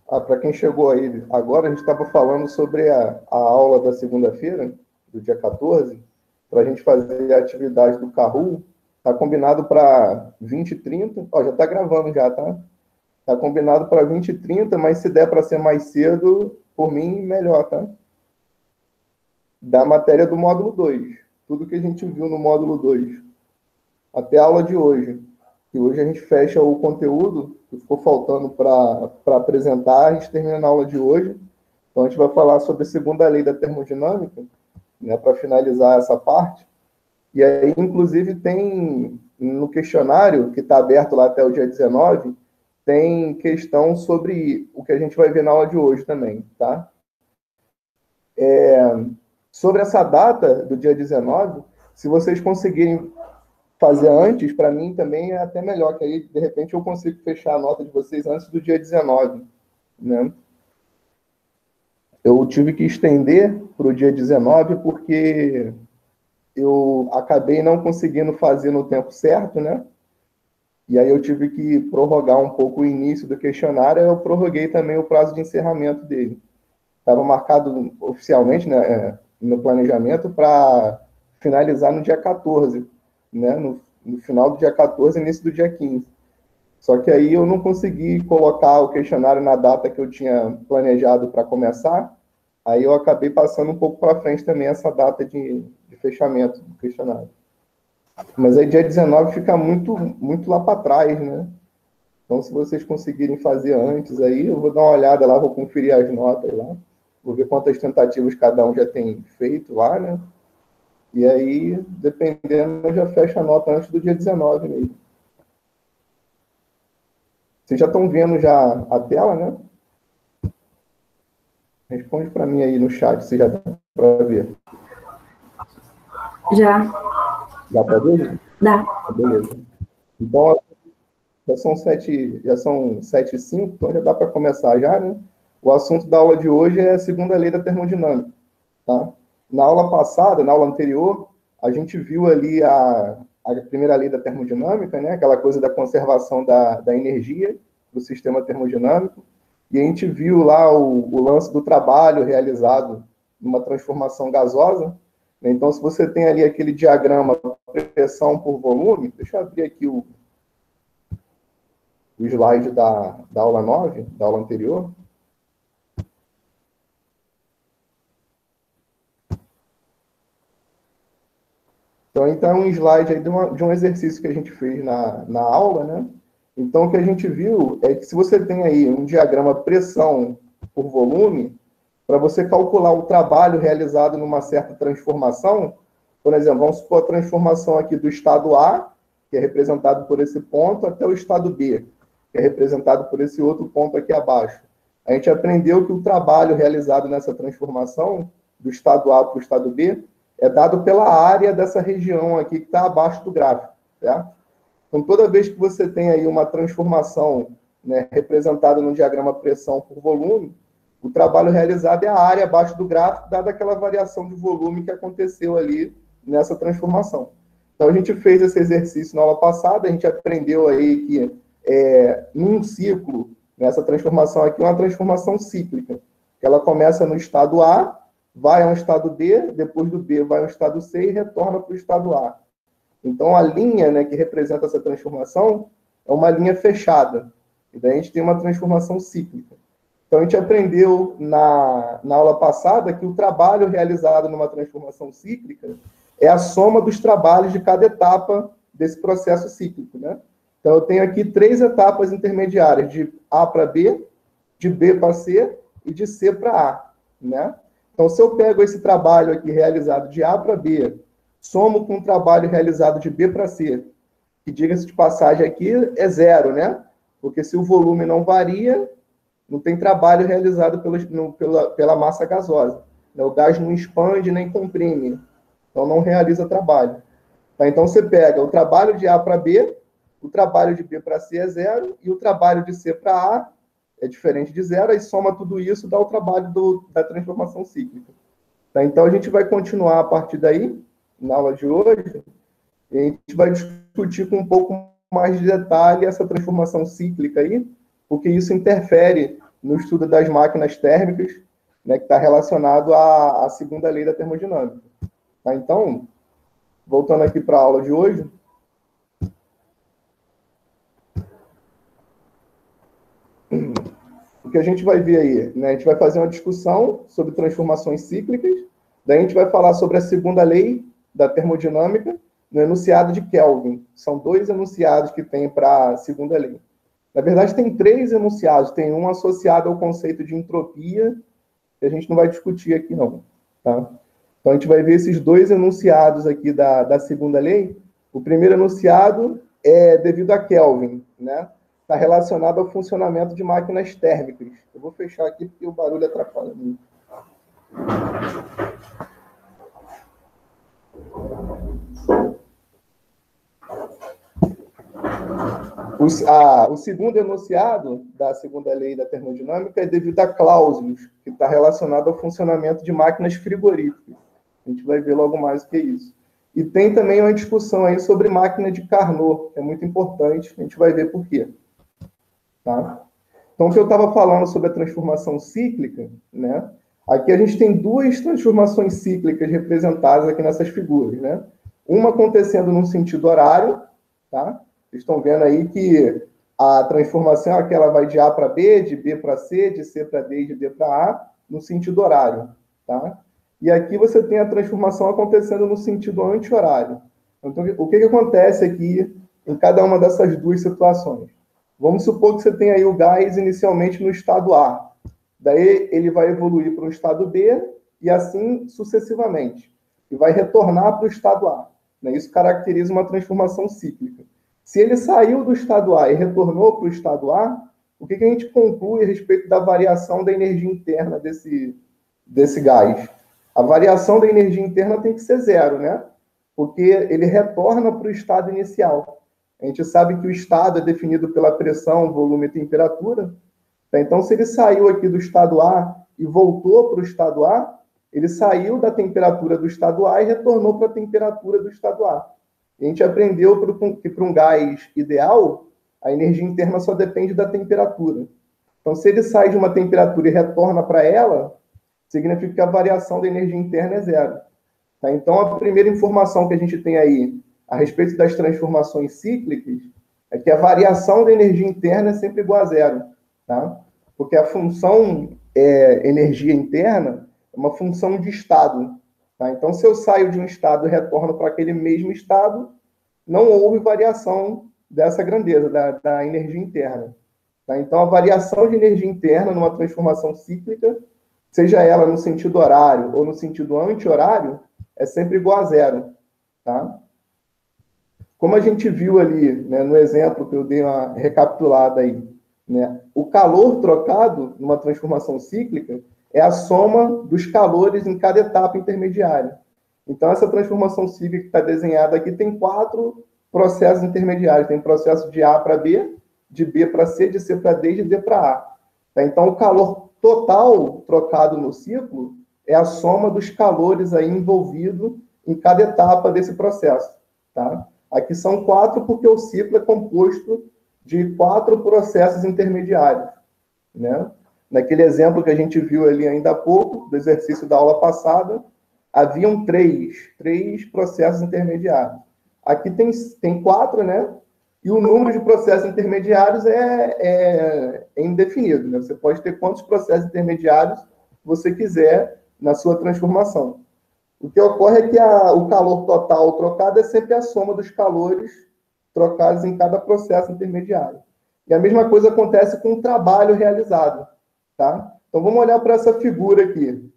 Para quem chegou aí agora, a gente estava falando sobre a aula da segunda-feira, do dia 14, para a gente fazer a atividade do Kahoot. Está combinado para 20h30. Ó, já está gravando já, tá? Está combinado para 20h30, mas se der para ser mais cedo, por mim, melhor, tá? Da matéria do módulo 2. Tudo que a gente viu no módulo 2. Até a aula de hoje. E hoje a gente fecha o conteúdo que ficou faltando para apresentar, a gente termina na aula de hoje. Então, a gente vai falar sobre a segunda lei da termodinâmica, né, para finalizar essa parte. E aí, inclusive, tem no questionário, que está aberto lá até o dia 19, tem questão sobre o que a gente vai ver na aula de hoje também, tá? Sobre essa data do dia 19, se vocês conseguirem fazer antes, para mim também é até melhor, que aí, de repente, eu consigo fechar a nota de vocês antes do dia 19, né? Eu tive que estender para o dia 19 porque eu acabei não conseguindo fazer no tempo certo, né? E aí eu tive que prorrogar um pouco o início do questionário, eu prorroguei também o prazo de encerramento dele. Estava marcado oficialmente, né, no planejamento para finalizar no dia 14, né? No final do dia 14, início do dia 15. Só que aí eu não consegui colocar o questionário na data que eu tinha planejado para começar, aí eu acabei passando um pouco para frente também essa data de fechamento do questionário. Mas aí dia 19 fica muito, muito lá para trás, né? Então, se vocês conseguirem fazer antes aí, eu vou dar uma olhada lá, vou conferir as notas lá, vou ver quantas tentativas cada um já tem feito lá, né? E aí, dependendo, eu já fecho a nota antes do dia 19 mesmo. Vocês já estão vendo já a tela, né? Responde para mim aí no chat, se já dá para ver. Já. Dá para ver? Dá. Beleza. Então, já são 7h05, então já dá para começar já, né? O assunto da aula de hoje é a segunda lei da termodinâmica, tá? Na aula passada, na aula anterior, a gente viu ali a primeira lei da termodinâmica, né? Aquela coisa da conservação da energia do sistema termodinâmico, e a gente viu lá o lance do trabalho realizado numa transformação gasosa. Então, se você tem ali aquele diagrama pressão por volume, deixa eu abrir aqui o slide da aula 9, da aula anterior. Então, é um slide aí de um exercício que a gente fez na aula, né? Então, o que a gente viu é que se você tem aí um diagrama pressão por volume, para você calcular o trabalho realizado numa certa transformação, por exemplo, vamos supor a transformação aqui do estado A, que é representado por esse ponto, até o estado B, que é representado por esse outro ponto aqui abaixo. A gente aprendeu que o trabalho realizado nessa transformação, do estado A para o estado B, é dado pela área dessa região aqui que está abaixo do gráfico, certo? Então, toda vez que você tem aí uma transformação, né, representada no diagrama pressão por volume, o trabalho realizado é a área abaixo do gráfico, dada aquela variação de volume que aconteceu ali nessa transformação. Então, a gente fez esse exercício na aula passada, a gente aprendeu aí que num ciclo, nessa transformação aqui, uma transformação cíclica, que ela começa no estado A, vai ao estado B, depois do B vai ao estado C e retorna para o estado A. Então, a linha, né, que representa essa transformação é uma linha fechada. E daí a gente tem uma transformação cíclica. Então, a gente aprendeu na aula passada que o trabalho realizado numa transformação cíclica é a soma dos trabalhos de cada etapa desse processo cíclico, né? Então, eu tenho aqui 3 etapas intermediárias, de A para B, de B para C e de C para A, né? Então, se eu pego esse trabalho aqui realizado de A para B, somo com o trabalho realizado de B para C, que, diga-se de passagem aqui, é 0, né? Porque se o volume não varia, não tem trabalho realizado pela massa gasosa. O gás não expande nem comprime, então não realiza trabalho. Tá? Então, você pega o trabalho de A para B, o trabalho de B para C é 0, e o trabalho de C para A é diferente de 0, aí soma tudo isso, dá o trabalho da transformação cíclica. Tá? Então, a gente vai continuar a partir daí, na aula de hoje, e a gente vai discutir com um pouco mais de detalhe essa transformação cíclica aí, porque isso interfere no estudo das máquinas térmicas, né, que está relacionado à segunda lei da termodinâmica. Tá? Então, voltando aqui para a aula de hoje, o que a gente vai ver aí, né, a gente vai fazer uma discussão sobre transformações cíclicas, daí a gente vai falar sobre a segunda lei da termodinâmica no enunciado de Kelvin. São 2 enunciados que tem para a segunda lei. Na verdade, tem 3 enunciados. Tem um associado ao conceito de entropia, que a gente não vai discutir aqui, não. Tá? Então, a gente vai ver esses 2 enunciados aqui da segunda lei. O primeiro enunciado é devido a Kelvin, né? Está relacionado ao funcionamento de máquinas térmicas. Eu vou fechar aqui porque o barulho atrapalha muito. O segundo enunciado da segunda lei da termodinâmica é devido a Clausius, que está relacionado ao funcionamento de máquinas frigoríficas. A gente vai ver logo mais o que é isso. E tem também uma discussão aí sobre máquina de Carnot, que é muito importante, a gente vai ver por quê. Tá? Então, o que eu estava falando sobre a transformação cíclica, né? Aqui a gente tem 2 transformações cíclicas representadas aqui nessas figuras, né? Uma acontecendo num sentido horário, tá? Vocês estão vendo aí que a transformação é que ela vai de A para B, de B para C, de C para D e de D para A, no sentido horário, tá? E aqui você tem a transformação acontecendo no sentido anti-horário. Então, o que acontece aqui em cada uma dessas 2 situações? Vamos supor que você tem aí o gás inicialmente no estado A. Daí ele vai evoluir para o estado B e assim sucessivamente. E vai retornar para o estado A. Isso caracteriza uma transformação cíclica. Se ele saiu do estado A e retornou para o estado A, o que a gente conclui a respeito da variação da energia interna desse gás? A variação da energia interna tem que ser 0, né? Porque ele retorna para o estado inicial. A gente sabe que o estado é definido pela pressão, volume e temperatura. Tá? Então, se ele saiu aqui do estado A e voltou para o estado A, ele saiu da temperatura do estado A e retornou para a temperatura do estado A. E a gente aprendeu que para um gás ideal, a energia interna só depende da temperatura. Então, se ele sai de uma temperatura e retorna para ela, significa que a variação da energia interna é 0. Tá? Então, a primeira informação que a gente tem aí a respeito das transformações cíclicas é que a variação da energia interna é sempre igual a 0. Tá? Porque a função energia interna é uma função de estado. Tá? Então, se eu saio de um estado e retorno para aquele mesmo estado, não houve variação dessa grandeza, da energia interna. Tá? Então, a variação de energia interna numa transformação cíclica, seja ela no sentido horário ou no sentido anti-horário, é sempre igual a 0. Tá? Como a gente viu ali, né, no exemplo que eu dei uma recapitulada aí, né, o calor trocado numa transformação cíclica é a soma dos calores em cada etapa intermediária. Então, essa transformação cíclica que está desenhada aqui tem 4 processos intermediários. Tem processo de A para B, de B para C, de C para D e de D para A. Tá? Então, o calor total trocado no ciclo é a soma dos calores aí envolvidos em cada etapa desse processo. Tá? Aqui são 4 porque o ciclo é composto de 4 processos intermediários. Né? Naquele exemplo que a gente viu ali ainda há pouco, do exercício da aula passada, haviam 3 processos intermediários. Aqui tem 4, né? E o número de processos intermediários é indefinido. Né? Você pode ter quantos processos intermediários você quiser na sua transformação. O que ocorre é que o calor total trocado é sempre a soma dos calores trocados em cada processo intermediário. E a mesma coisa acontece com o trabalho realizado. Tá? Então, vamos olhar para essa figura aqui.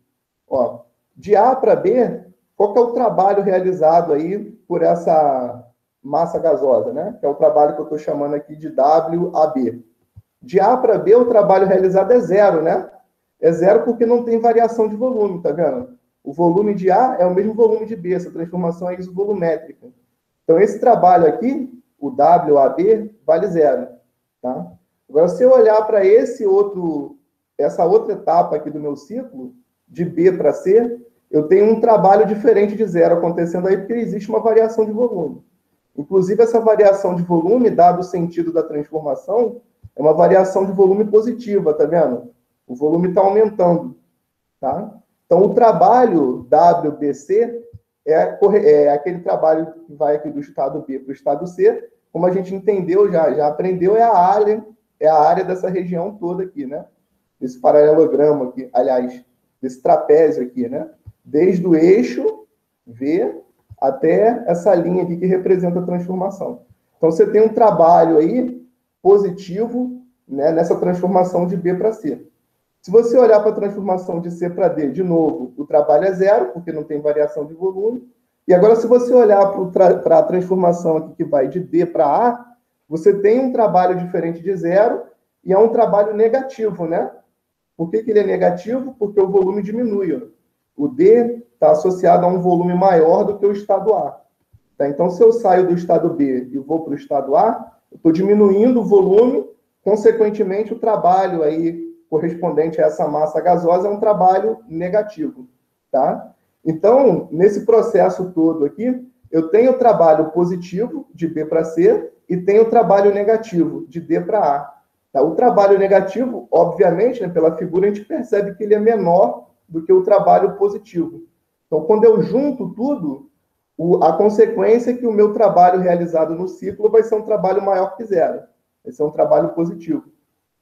Ó, de A para B, qual que é o trabalho realizado aí por essa massa gasosa, né? Que é o trabalho que eu estou chamando aqui de WAB. De A para B, o trabalho realizado é 0, né? É 0 porque não tem variação de volume, tá vendo? O volume de A é o mesmo volume de B, essa transformação é isovolumétrica. Então, esse trabalho aqui, o WAB, vale 0. Tá? Agora, se eu olhar para essa outra etapa aqui do meu ciclo, de B para C, eu tenho um trabalho diferente de 0 acontecendo aí, porque existe uma variação de volume. Inclusive, essa variação de volume, dado o sentido da transformação, é uma variação de volume positiva, tá vendo? O volume está aumentando, tá? Então, o trabalho WBC é aquele trabalho que vai aqui do estado B para o estado C, como a gente entendeu, já aprendeu, é a área dessa região toda aqui, né? Esse paralelogramo aqui, aliás, desse trapézio aqui, né? Desde o eixo V até essa linha aqui que representa a transformação. Então, você tem um trabalho aí positivo, né, nessa transformação de B para C. Se você olhar para a transformação de C para D, de novo, o trabalho é zero, porque não tem variação de volume. E agora, se você olhar para a transformação aqui que vai de D para A, você tem um trabalho diferente de zero e é um trabalho negativo, né? Por que ele é negativo? Porque o volume diminui. Ó. O D está associado a um volume maior do que o estado A. Tá? Então, se eu saio do estado B e vou para o estado A, eu estou diminuindo o volume, consequentemente, o trabalho aí correspondente a essa massa gasosa é um trabalho negativo. Tá? Então, nesse processo todo aqui, eu tenho trabalho positivo de B para C e tenho trabalho negativo de D para A. Tá? O trabalho negativo, obviamente, né, pela figura, a gente percebe que ele é menor do que o trabalho positivo. Então, quando eu junto tudo, a consequência é que o meu trabalho realizado no ciclo vai ser um trabalho maior que zero. Vai ser um trabalho positivo.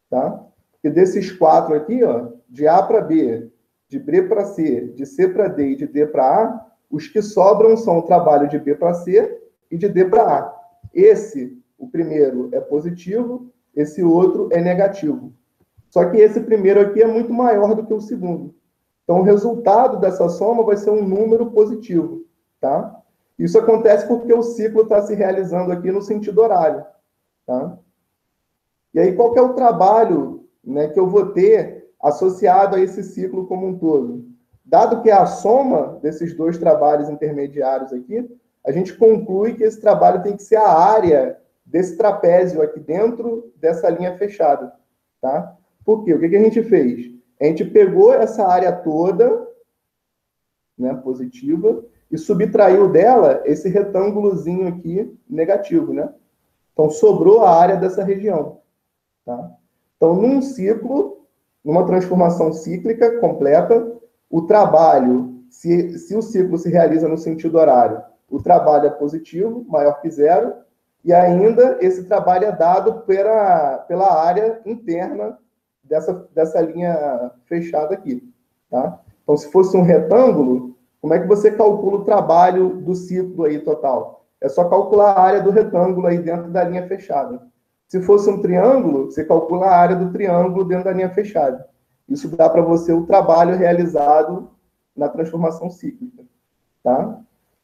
Tá? Porque desses quatro aqui, ó, de A para B, de B para C, de C para D e de D para A, os que sobram são o trabalho de B para C e de D para A. Esse, o primeiro, é positivo, esse outro é negativo. Só que esse primeiro aqui é muito maior do que o segundo. Então, o resultado dessa soma vai ser um número positivo. Tá? Isso acontece porque o ciclo está se realizando aqui no sentido horário. Tá? E aí, qual que é o trabalho, né, que eu vou ter associado a esse ciclo como um todo? Dado que é a soma desses dois trabalhos intermediários aqui, a gente conclui que esse trabalho tem que ser a área desse trapézio aqui dentro dessa linha fechada. Tá? Por quê? O que a gente fez? A gente pegou essa área toda, né, positiva, e subtraiu dela esse retângulozinho aqui negativo, né? Então, sobrou a área dessa região. Tá? Então, num ciclo, numa transformação cíclica completa, o trabalho, se o ciclo se realiza no sentido horário, o trabalho é positivo, maior que zero, e ainda esse trabalho é dado pela área interna dessa linha fechada aqui. Tá? Então, se fosse um retângulo, como é que você calcula o trabalho do ciclo aí total? É só calcular a área do retângulo aí dentro da linha fechada. Se fosse um triângulo, você calcula a área do triângulo dentro da linha fechada. Isso dá para você o trabalho realizado na transformação cíclica. Tá?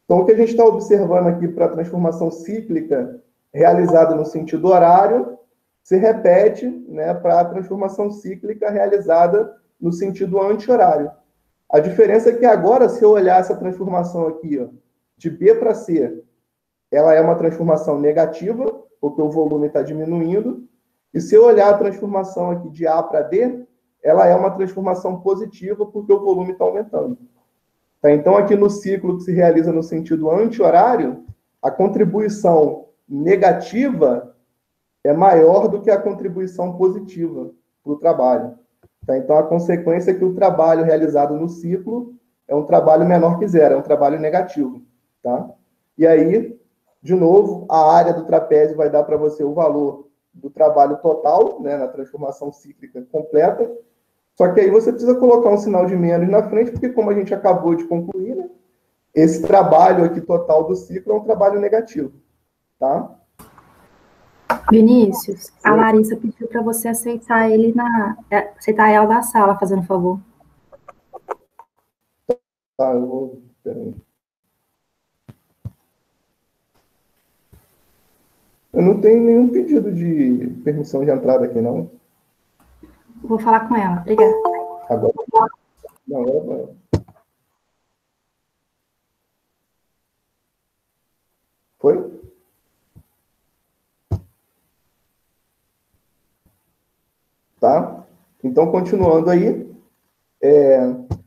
Então, o que a gente está observando aqui para a transformação cíclica realizada no sentido horário se repete, né, para a transformação cíclica realizada no sentido anti-horário. A diferença é que agora, se eu olhar essa transformação aqui, ó, de B para C, ela é uma transformação negativa, porque o volume está diminuindo. E se eu olhar a transformação aqui de A para D, ela é uma transformação positiva, porque o volume está aumentando. Tá? Então, aqui no ciclo que se realiza no sentido anti-horário, a contribuição negativa é maior do que a contribuição positiva para o trabalho. Tá? Então, a consequência é que o trabalho realizado no ciclo é um trabalho menor que zero, é um trabalho negativo. Tá? E aí, de novo, a área do trapézio vai dar para você o valor do trabalho total, né, na transformação cíclica completa. Só que aí você precisa colocar um sinal de menos na frente, porque como a gente acabou de concluir, né, esse trabalho aqui total do ciclo é um trabalho negativo. Tá? Vinícius, a Larissa pediu para você aceitar ela da sala, fazendo favor. Tá, eu vou... Peraí. Eu não tenho nenhum pedido de permissão de entrada aqui, não. Vou falar com ela. Obrigada. Agora. Não, agora. Foi? Tá? Então, continuando aí,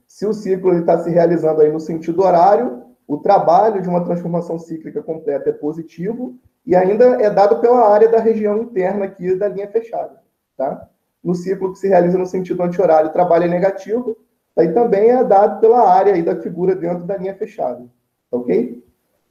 se o ciclo está se realizando aí no sentido horário, o trabalho de uma transformação cíclica completa é positivo e ainda é dado pela área da região interna aqui da linha fechada. tá? No ciclo que se realiza no sentido anti-horário, o trabalho é negativo, aí também é dado pela área aí da figura dentro da linha fechada, ok?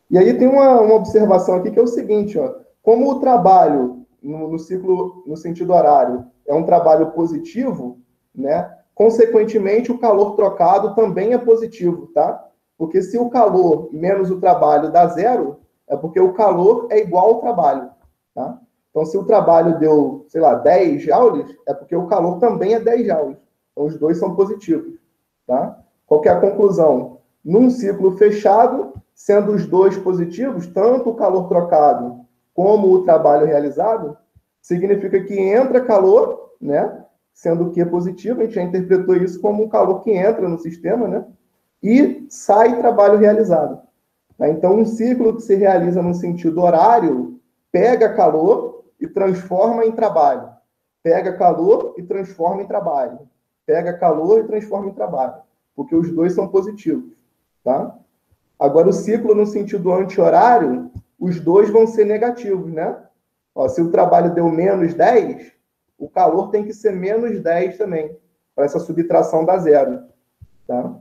E aí tem uma observação aqui que é o seguinte, ó, como o trabalho no ciclo, no sentido horário, é um trabalho positivo, né? Consequentemente, o calor trocado também é positivo, tá? Porque se o calor menos o trabalho dá zero, é porque o calor é igual ao trabalho, tá? Então, se o trabalho deu, sei lá, 10 joules, é porque o calor também é 10 joules. Então, os dois são positivos, tá? Qual que é a conclusão? Num ciclo fechado, sendo os dois positivos, tanto o calor trocado como o trabalho realizado, significa que entra calor, né? Sendo que é positivo, a gente já interpretou isso como um calor que entra no sistema, né? E sai trabalho realizado. Tá? Então, um ciclo que se realiza no sentido horário pega calor e transforma em trabalho. Pega calor e transforma em trabalho. Pega calor e transforma em trabalho. Porque os dois são positivos. Tá? Agora, o ciclo no sentido anti-horário, os dois vão ser negativos, né? Ó, se o trabalho deu menos 10, o calor tem que ser menos 10 também, para essa subtração dar zero. Tá?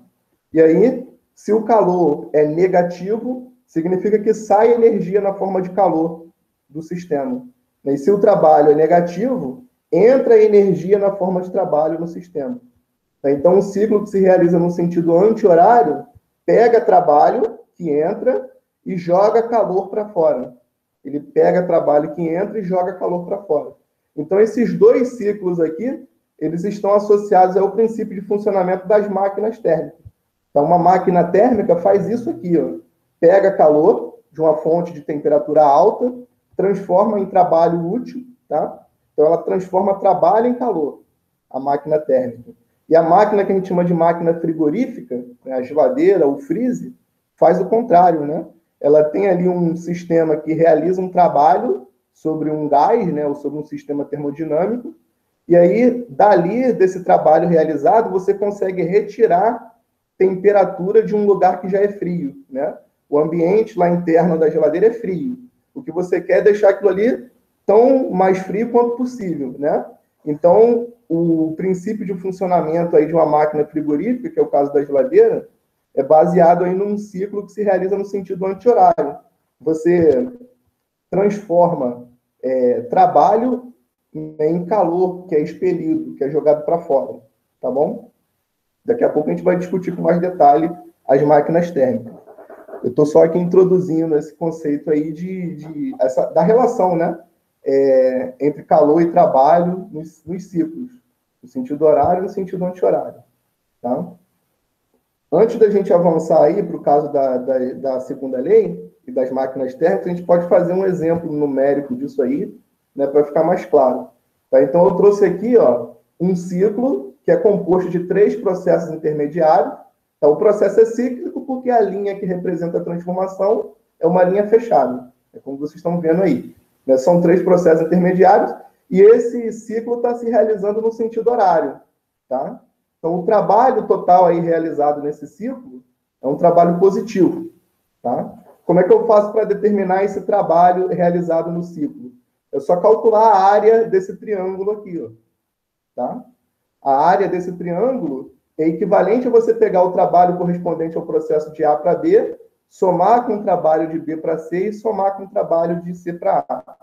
E aí, se o calor é negativo, significa que sai energia na forma de calor do sistema. E se o trabalho é negativo, entra energia na forma de trabalho no sistema. Então, um ciclo que se realiza no sentido anti-horário pega trabalho que entra e joga calor para fora. Ele pega trabalho que entra e joga calor para fora. Então, esses dois ciclos aqui, eles estão associados ao princípio de funcionamento das máquinas térmicas. Então, uma máquina térmica faz isso aqui, ó. Pega calor de uma fonte de temperatura alta, transforma em trabalho útil, tá? Então, ela transforma trabalho em calor, a máquina térmica. E a máquina que a gente chama de máquina frigorífica, né, a geladeira, o freezer, faz o contrário, né? Ela tem ali um sistema que realiza um trabalho sobre um gás, né, ou sobre um sistema termodinâmico, e aí, dali, desse trabalho realizado, você consegue retirar temperatura de um lugar que já é frio, né? O ambiente lá interno da geladeira é frio. O que você quer é deixar aquilo ali tão mais frio quanto possível, né? Então, o princípio de funcionamento aí de uma máquina frigorífica, que é o caso da geladeira, é baseado aí num ciclo que se realiza no sentido anti-horário. Você transforma trabalho em calor, que é expelido, que é jogado para fora, tá bom? Daqui a pouco a gente vai discutir com mais detalhe as máquinas térmicas. Eu estou só aqui introduzindo esse conceito aí da relação, né? Entre calor e trabalho nos ciclos, no sentido horário e no sentido anti-horário. Tá? Antes da gente avançar aí para o caso da segunda lei e das máquinas térmicas, a gente pode fazer um exemplo numérico disso aí, né, para ficar mais claro. Tá? Então, eu trouxe aqui, ó, um ciclo que é composto de 3 processos intermediários. Então, o processo é cíclico porque a linha que representa a transformação é uma linha fechada, é como vocês estão vendo aí. Né? São 3 processos intermediários e esse ciclo está se realizando no sentido horário. Tá? Então, o trabalho total aí realizado nesse ciclo é um trabalho positivo. Tá? Como é que eu faço para determinar esse trabalho realizado no ciclo? É só calcular a área desse triângulo aqui. Ó. Tá? A área desse triângulo é equivalente a você pegar o trabalho correspondente ao processo de A para B, somar com o trabalho de B para C e somar com o trabalho de C para A.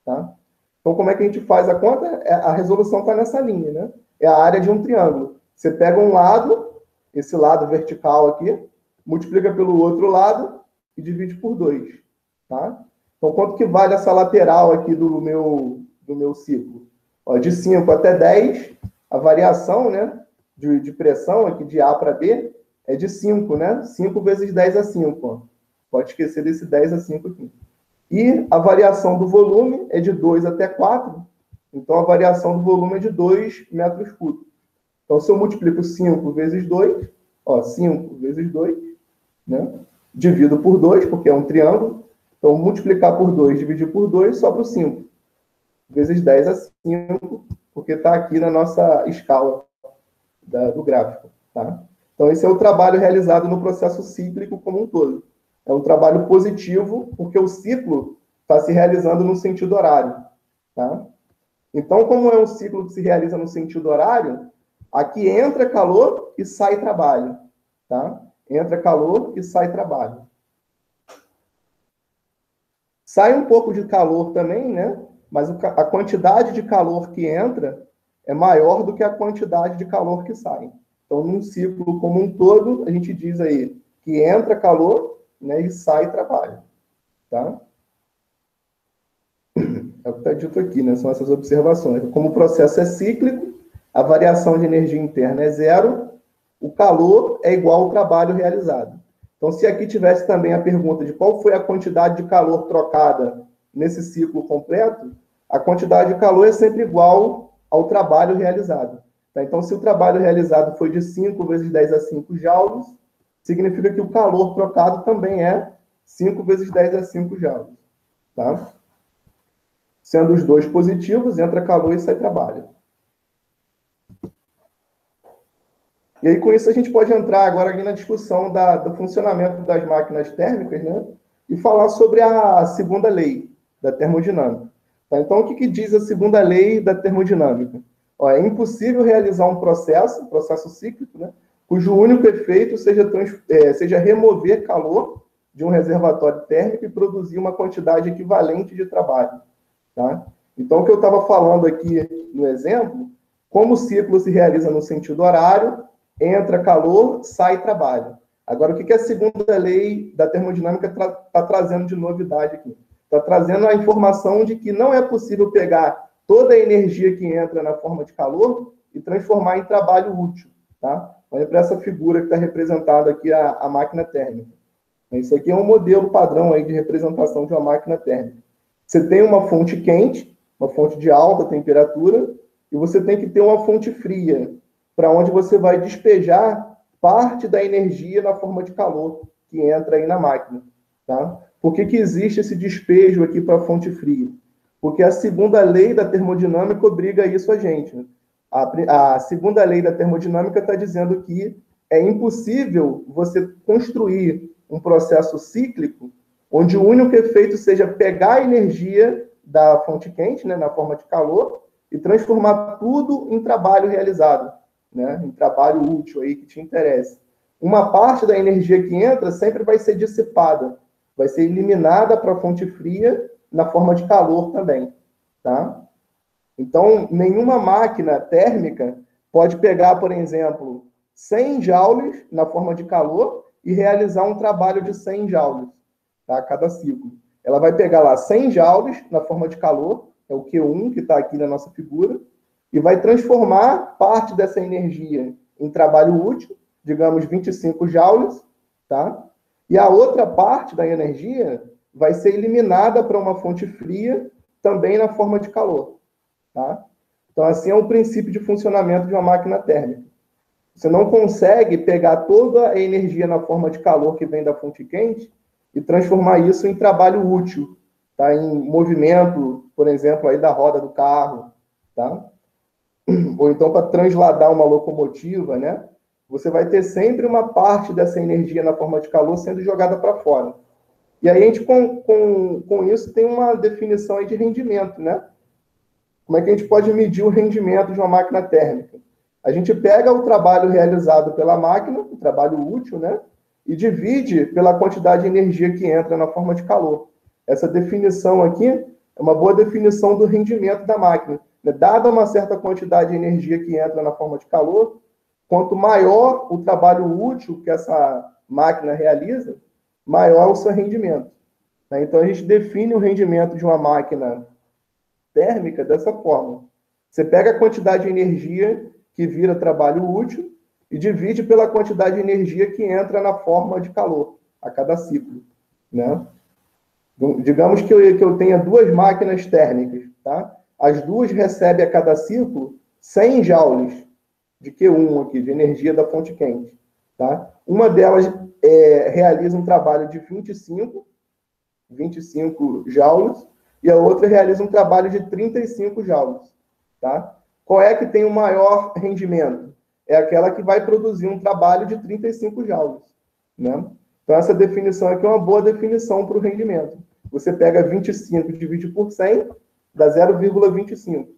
Tá? Então, como é que a gente faz a conta? A resolução está nessa linha, né? É a área de um triângulo. Você pega um lado, esse lado vertical aqui, multiplica pelo outro lado e divide por 2. Tá? Então, quanto que vale essa lateral aqui do meu ciclo? Ó, de 5 até 10, a variação, né, de pressão aqui de A para B é de 5, né? 5 vezes 10 a 5. Ó. Pode esquecer desse 10 a 5 aqui. E a variação do volume é de 2 até 4. Então, a variação do volume é de 2 metros cúbicos. Então, se eu multiplico 5 vezes 2, ó, 5 vezes 2, né? Divido por 2, porque é um triângulo. Então, multiplicar por 2, dividir por 2, sobra o 5. Vezes 10 a 5, porque está aqui na nossa escala do gráfico. Tá? Então, esse é o trabalho realizado no processo cíclico como um todo. É um trabalho positivo, porque o ciclo está se realizando no sentido horário. Tá? Então, como é um ciclo que se realiza no sentido horário, aqui entra calor e sai trabalho, tá? Entra calor e sai trabalho. Sai um pouco de calor também, né? Mas a quantidade de calor que entra é maior do que a quantidade de calor que sai. Então, num ciclo como um todo, a gente diz aí que entra calor, né, e sai trabalho, tá? É o que está dito aqui, né? São essas observações. Como o processo é cíclico, a variação de energia interna é zero, o calor é igual ao trabalho realizado. Então, se aqui tivesse também a pergunta de qual foi a quantidade de calor trocada nesse ciclo completo, a quantidade de calor é sempre igual ao trabalho realizado. Tá? Então, se o trabalho realizado foi de 5 vezes 10 a 5 joules, significa que o calor trocado também é 5 vezes 10 a 5 joules. Tá? Sendo os dois positivos, entra calor e sai trabalho. E aí, com isso, a gente pode entrar agora aqui na discussão do funcionamento das máquinas térmicas, né? E falar sobre a segunda lei da termodinâmica. Tá? Então, o que diz a segunda lei da termodinâmica? Ó, é impossível realizar um processo cíclico, né? Cujo único efeito seja remover calor de um reservatório térmico e produzir uma quantidade equivalente de trabalho. Tá? Então, o que eu estava falando aqui no exemplo, como o ciclo se realiza no sentido horário, entra calor, sai trabalho. Agora, o que a segunda lei da termodinâmica está trazendo de novidade aqui? Está trazendo a informação de que não é possível pegar toda a energia que entra na forma de calor e transformar em trabalho útil. Tá? Olha para essa figura que está representada aqui, a máquina térmica. Isso aqui é um modelo padrão aí de representação de uma máquina térmica. Você tem uma fonte quente, uma fonte de alta temperatura, e você tem que ter uma fonte fria, para onde você vai despejar parte da energia na forma de calor que entra aí na máquina. Tá? Por que existe esse despejo aqui para a fonte fria? Porque a segunda lei da termodinâmica obriga isso a gente. Né? A segunda lei da termodinâmica está dizendo que é impossível você construir um processo cíclico onde o único efeito seja pegar a energia da fonte quente, né, na forma de calor, e transformar tudo em trabalho realizado, né, em trabalho útil aí que te interessa. Uma parte da energia que entra sempre vai ser dissipada, vai ser eliminada para a fonte fria na forma de calor também, tá? Então, nenhuma máquina térmica pode pegar, por exemplo, 100 joules na forma de calor e realizar um trabalho de 100 joules, tá? Cada ciclo. Ela vai pegar lá 100 joules na forma de calor, é o Q1 que está aqui na nossa figura, e vai transformar parte dessa energia em trabalho útil, digamos 25 joules, tá? E a outra parte da energia vai ser eliminada para uma fonte fria, também na forma de calor, tá? Então, assim é o princípio de funcionamento de uma máquina térmica. Você não consegue pegar toda a energia na forma de calor que vem da fonte quente e transformar isso em trabalho útil, tá? Em movimento, por exemplo, aí da roda do carro, tá? Ou então para transladar uma locomotiva, né? Você vai ter sempre uma parte dessa energia na forma de calor sendo jogada para fora. E aí a gente, com isso, tem uma definição aí de rendimento, né? Como é que a gente pode medir o rendimento de uma máquina térmica? A gente pega o trabalho realizado pela máquina, o trabalho útil, né? E divide pela quantidade de energia que entra na forma de calor. Essa definição aqui é uma boa definição do rendimento da máquina. Dada uma certa quantidade de energia que entra na forma de calor, quanto maior o trabalho útil que essa máquina realiza, maior o seu rendimento. Então, a gente define o rendimento de uma máquina térmica dessa forma. Você pega a quantidade de energia que vira trabalho útil e divide pela quantidade de energia que entra na forma de calor a cada ciclo, né? Digamos que eu tenha duas máquinas térmicas, tá? As duas recebem a cada ciclo 100 joules de Q1 aqui, de energia da fonte quente, tá? Uma delas realiza um trabalho de 25 joules e a outra realiza um trabalho de 35 joules, tá? Qual é que tem o maior rendimento? É aquela que vai produzir um trabalho de 35 joules, né? Então, essa definição aqui é uma boa definição para o rendimento. Você pega 25 e divide por 100, dá 0,25.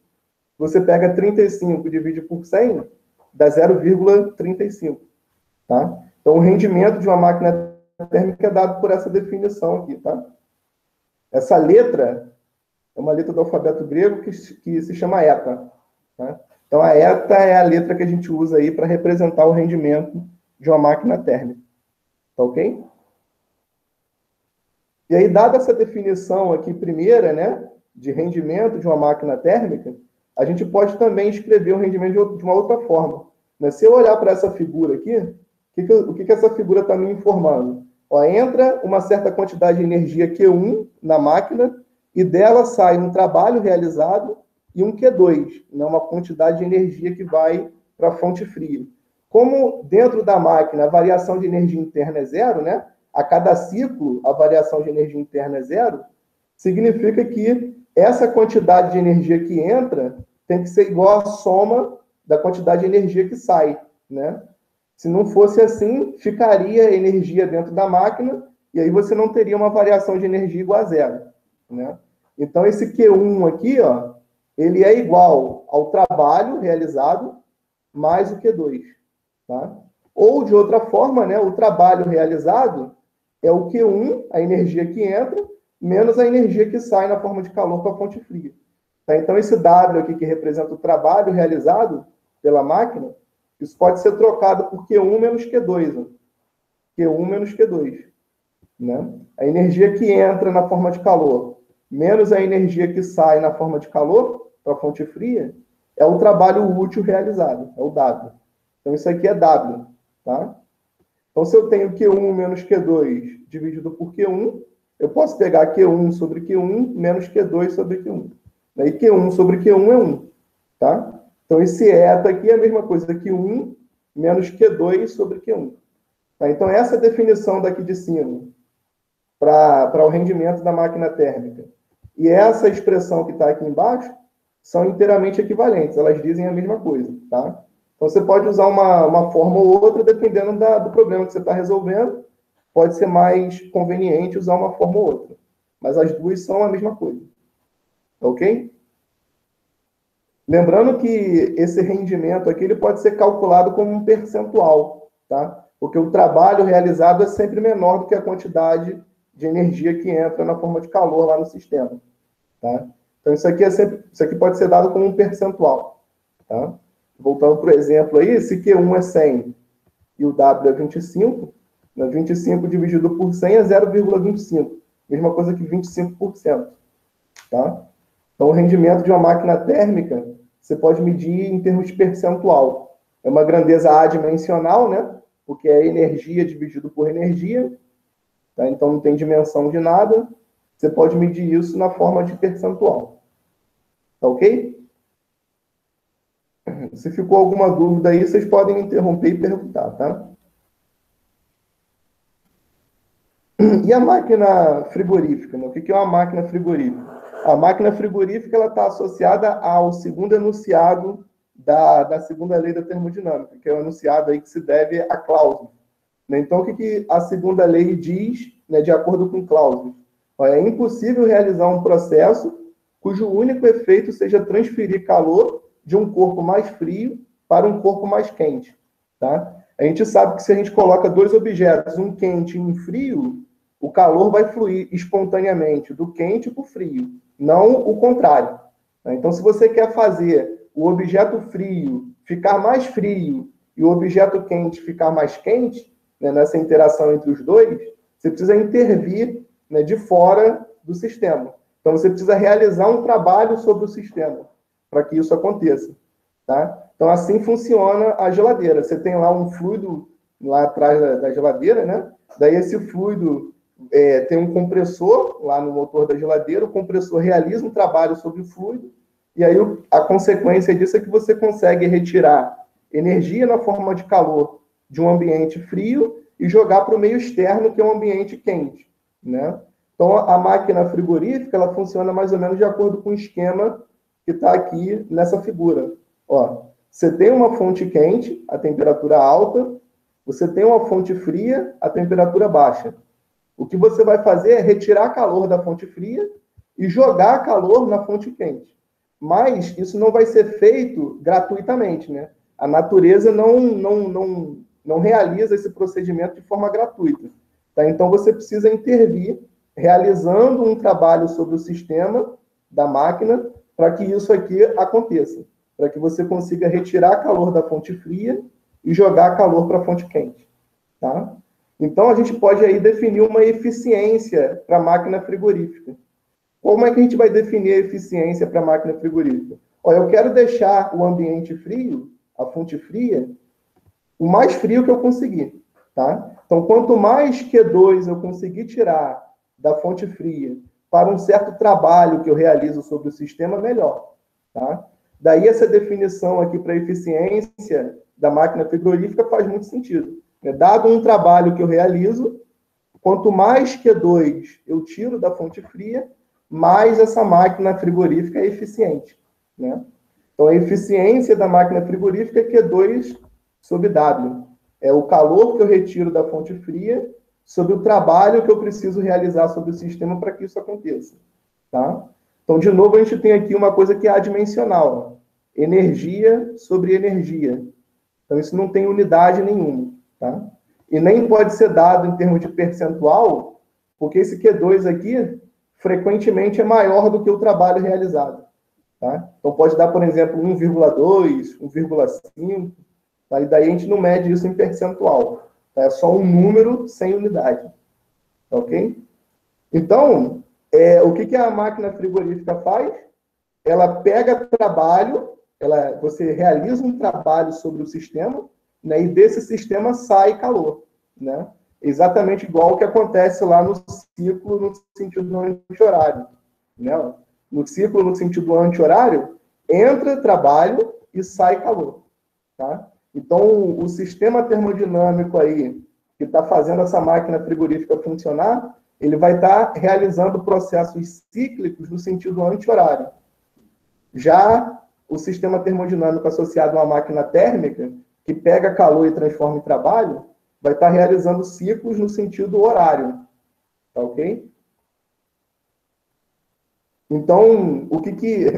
você pega 35 e divide por 100, dá 0,35. Tá? Então, o rendimento de uma máquina térmica é dado por essa definição aqui. Tá? Essa letra é uma letra do alfabeto grego que se chama eta. Tá? Então, a eta é a letra que a gente usa aí para representar o rendimento de uma máquina térmica. Tá ok? E aí, dada essa definição aqui primeira, né, de rendimento de uma máquina térmica, a gente pode também escrever o rendimento de uma outra forma. Né? Se eu olhar para essa figura aqui, o que essa figura está me informando? Ó, entra uma certa quantidade de energia Q1 na máquina e dela sai um trabalho realizado e um Q2, né, uma quantidade de energia que vai para a fonte fria. Como dentro da máquina a variação de energia interna é zero, né? A cada ciclo a variação de energia interna é zero, significa que essa quantidade de energia que entra tem que ser igual à soma da quantidade de energia que sai, né? Se não fosse assim, ficaria energia dentro da máquina e aí você não teria uma variação de energia igual a zero, né? Então, esse Q1 aqui, ó, ele é igual ao trabalho realizado mais o Q2, tá? Ou, de outra forma, né, o trabalho realizado é o Q1, a energia que entra, menos a energia que sai na forma de calor para a fonte fria. Tá? Então, esse W aqui, que representa o trabalho realizado pela máquina, isso pode ser trocado por Q1 menos Q2. Né? Q1 menos Q2. Né? A energia que entra na forma de calor, menos a energia que sai na forma de calor para a fonte fria, é o trabalho útil realizado, é o W. Então, isso aqui é W. Tá? Então, se eu tenho Q1 menos Q2 dividido por Q1, eu posso pegar Q1 sobre Q1 menos Q2 sobre Q1. E Q1 sobre Q1 é 1. Tá? Então, esse eta aqui é a mesma coisa que 1 menos Q2 sobre Q1. Tá? Então, essa definição daqui de cima para o rendimento da máquina térmica e essa expressão que está aqui embaixo são inteiramente equivalentes. Elas dizem a mesma coisa. Tá? Então, você pode usar uma forma ou outra, dependendo do problema que você está resolvendo. Pode ser mais conveniente usar uma forma ou outra. Mas as duas são a mesma coisa. Ok? Lembrando que esse rendimento aqui ele pode ser calculado como um percentual. Tá? Porque o trabalho realizado é sempre menor do que a quantidade de energia que entra na forma de calor lá no sistema. Tá? Então, isso aqui pode ser dado como um percentual. Tá? Voltando para o exemplo aí, se Q1 é 100 e o W é 25, 25 dividido por 100 é 0,25. Mesma coisa que 25%. Tá? Então, o rendimento de uma máquina térmica, você pode medir em termos de percentual. É uma grandeza adimensional, né? Porque é energia dividido por energia. Tá? Então, não tem dimensão de nada. Você pode medir isso na forma de percentual. Tá ok? Se ficou alguma dúvida aí, vocês podem interromper e perguntar, tá? E a máquina frigorífica? Né? O que é uma máquina frigorífica? A máquina frigorífica está associada ao segundo enunciado da segunda lei da termodinâmica, que é o enunciado aí que se deve a Clausius. Né? Então, o que a segunda lei diz, né, de acordo com Clausius? É impossível realizar um processo cujo único efeito seja transferir calor de um corpo mais frio para um corpo mais quente. Tá? A gente sabe que se a gente coloca dois objetos, um quente e um frio, o calor vai fluir espontaneamente do quente para o frio, não o contrário. Tá? Então, se você quer fazer o objeto frio ficar mais frio e o objeto quente ficar mais quente, né, nessa interação entre os dois, você precisa intervir, né, de fora do sistema. Então, você precisa realizar um trabalho sobre o sistema para que isso aconteça. Tá? Então, assim funciona a geladeira. Você tem lá um fluido lá atrás da geladeira, né? Daí esse fluido tem um compressor lá no motor da geladeira, o compressor realiza um trabalho sobre o fluido, e aí a consequência disso é que você consegue retirar energia na forma de calor de um ambiente frio e jogar para o meio externo, que é um ambiente quente. Né? Então, a máquina frigorífica ela funciona mais ou menos de acordo com o esquema que está aqui nessa figura. Ó, você tem uma fonte quente, a temperatura alta, você tem uma fonte fria, a temperatura baixa. O que você vai fazer é retirar calor da fonte fria e jogar calor na fonte quente. Mas isso não vai ser feito gratuitamente, né? A natureza não realiza esse procedimento de forma gratuita. Tá? Então, você precisa intervir realizando um trabalho sobre o sistema da máquina para que isso aqui aconteça, para que você consiga retirar calor da fonte fria e jogar calor para a fonte quente. Tá? Então, a gente pode aí definir uma eficiência para a máquina frigorífica. Como é que a gente vai definir a eficiência para a máquina frigorífica? Olha, eu quero deixar o ambiente frio, a fonte fria, o mais frio que eu conseguir. Tá? Então, quanto mais Q2 eu conseguir tirar da fonte fria para um certo trabalho que eu realizo sobre o sistema, melhor. Tá? Daí essa definição aqui para eficiência da máquina frigorífica faz muito sentido. Dado um trabalho que eu realizo, quanto mais Q2 eu tiro da fonte fria, mais essa máquina frigorífica é eficiente. Né? Então, a eficiência da máquina frigorífica é Q2 sobre W. É o calor que eu retiro da fonte fria sobre o trabalho que eu preciso realizar sobre o sistema para que isso aconteça. Tá? Então, de novo, a gente tem aqui uma coisa que é adimensional. Energia sobre energia. Então, isso não tem unidade nenhuma. Tá? E nem pode ser dado em termos de percentual, porque esse Q2 aqui, frequentemente, é maior do que o trabalho realizado. Tá? Então, pode dar, por exemplo, 1,2, 1,5, tá? E daí a gente não mede isso em percentual. Tá? É só um número sem unidade. Ok? Então, o que a máquina frigorífica faz? Ela pega trabalho, você realiza um trabalho sobre o sistema, né, e desse sistema sai calor. Né? Exatamente igual o que acontece lá no ciclo no sentido anti-horário. Né? No ciclo no sentido anti-horário, entra trabalho e sai calor. Tá? Então, o sistema termodinâmico aí, que está fazendo essa máquina frigorífica funcionar, ele vai estar realizando processos cíclicos no sentido anti-horário. Já o sistema termodinâmico associado a uma máquina térmica, que pega calor e transforma em trabalho, vai estar realizando ciclos no sentido horário. Tá ok? Então,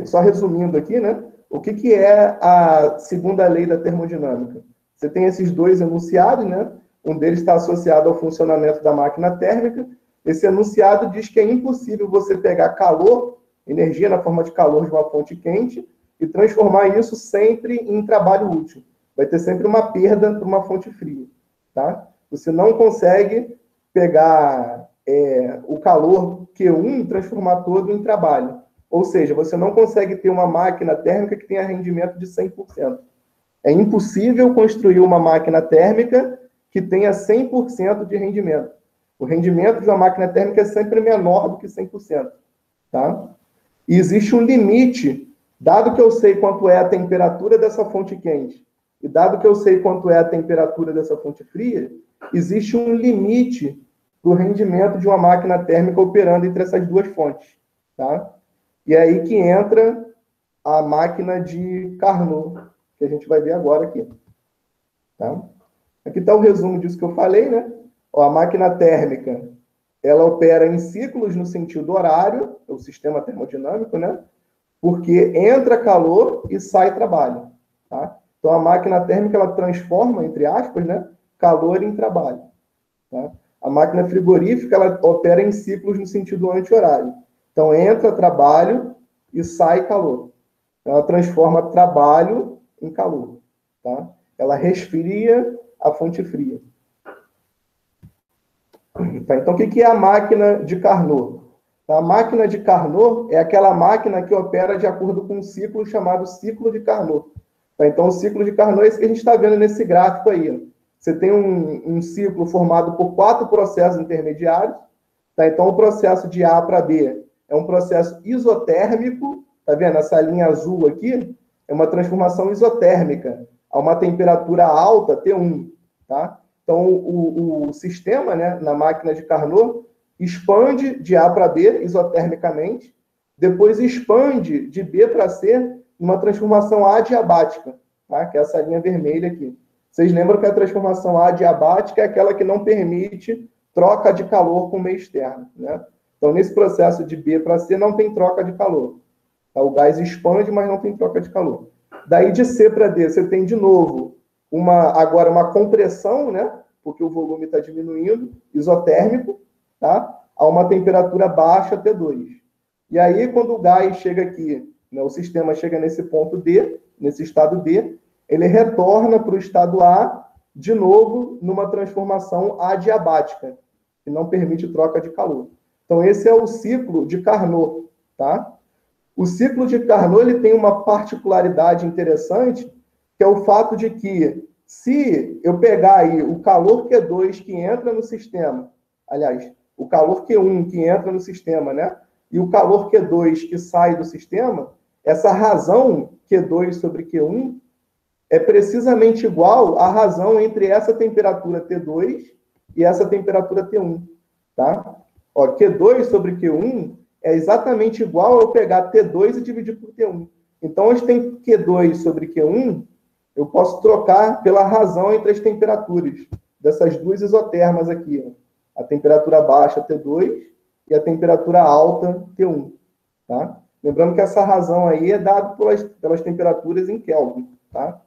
só resumindo aqui, né? O que é a segunda lei da termodinâmica? Você tem esses dois enunciados, né? Um deles está associado ao funcionamento da máquina térmica. Esse enunciado diz que é impossível você pegar calor, energia na forma de calor de uma fonte quente, e transformar isso sempre em trabalho útil. Vai ter sempre uma perda para uma fonte fria. Tá? Você não consegue pegar o calor Q1 e transformar todo em trabalho. Ou seja, você não consegue ter uma máquina térmica que tenha rendimento de 100%. É impossível construir uma máquina térmica que tenha 100% de rendimento. O rendimento de uma máquina térmica é sempre menor do que 100%. Tá? E existe um limite, dado que eu sei quanto é a temperatura dessa fonte quente, e dado que eu sei quanto é a temperatura dessa fonte fria, existe um limite para o rendimento de uma máquina térmica operando entre essas duas fontes. Tá? E é aí que entra a máquina de Carnot, que a gente vai ver agora aqui. Tá? Aqui está o resumo disso que eu falei, né? Ó, a máquina térmica, ela opera em ciclos no sentido horário, o sistema termodinâmico, né? Porque entra calor e sai trabalho. Tá? Então, a máquina térmica, ela transforma, entre aspas, né, calor em trabalho. Tá? A máquina frigorífica, ela opera em ciclos no sentido anti-horário. Então, entra trabalho e sai calor. Ela transforma trabalho em calor. Tá? Ela resfria a fonte fria. Tá? Então, o que é a máquina de Carnot? A máquina de Carnot é aquela máquina que opera de acordo com um ciclo chamado ciclo de Carnot. Tá? Então, o ciclo de Carnot é esse que a gente está vendo nesse gráfico aí. Você tem um ciclo formado por 4 processos intermediários. Tá? Então, o processo de A para B é um processo isotérmico. Tá vendo? Essa linha azul aqui é uma transformação isotérmica a uma temperatura alta, T1. Tá? Então, o sistema, né, na máquina de Carnot, expande de A para B, isotermicamente, depois expande de B para C, numa transformação adiabática, tá? Que é essa linha vermelha aqui. Vocês lembram que a transformação adiabática é aquela que não permite troca de calor com o meio externo, né? Então, nesse processo de B para C, não tem troca de calor. Tá? O gás expande, mas não tem troca de calor. Daí de C para D, você tem de novo agora uma compressão, né? Porque o volume está diminuindo, isotérmico, tá? A uma temperatura baixa, T2. E aí, quando o gás chega aqui, né, o sistema chega nesse ponto D, nesse estado D, ele retorna para o estado A, de novo, numa transformação adiabática, que não permite troca de calor. Então, esse é o ciclo de Carnot, tá? O ciclo de Carnot ele tem uma particularidade interessante, que é o fato de que, se eu pegar aí o calor Q2 que entra no sistema, aliás, o calor Q1 que entra no sistema, né? E o calor Q2 que sai do sistema, essa razão Q2 sobre Q1 é precisamente igual à razão entre essa temperatura T2 e essa temperatura T1, tá? Ó, Q2 sobre Q1 é exatamente igual eu pegar T2 e dividir por T1. Então, onde tem Q2 sobre Q1, eu posso trocar pela razão entre as temperaturas dessas duas isotermas aqui. Ó. A temperatura baixa, T2, e a temperatura alta, T1. Tá? Lembrando que essa razão aí é dada pelas temperaturas em Kelvin. Tá?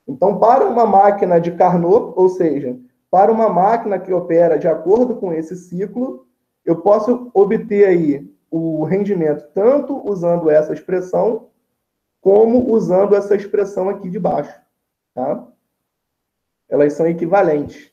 Então, para uma máquina de Carnot, ou seja, para uma máquina que opera de acordo com esse ciclo, eu posso obter aí o rendimento tanto usando essa expressão, como usando essa expressão aqui de baixo. Tá? Elas são equivalentes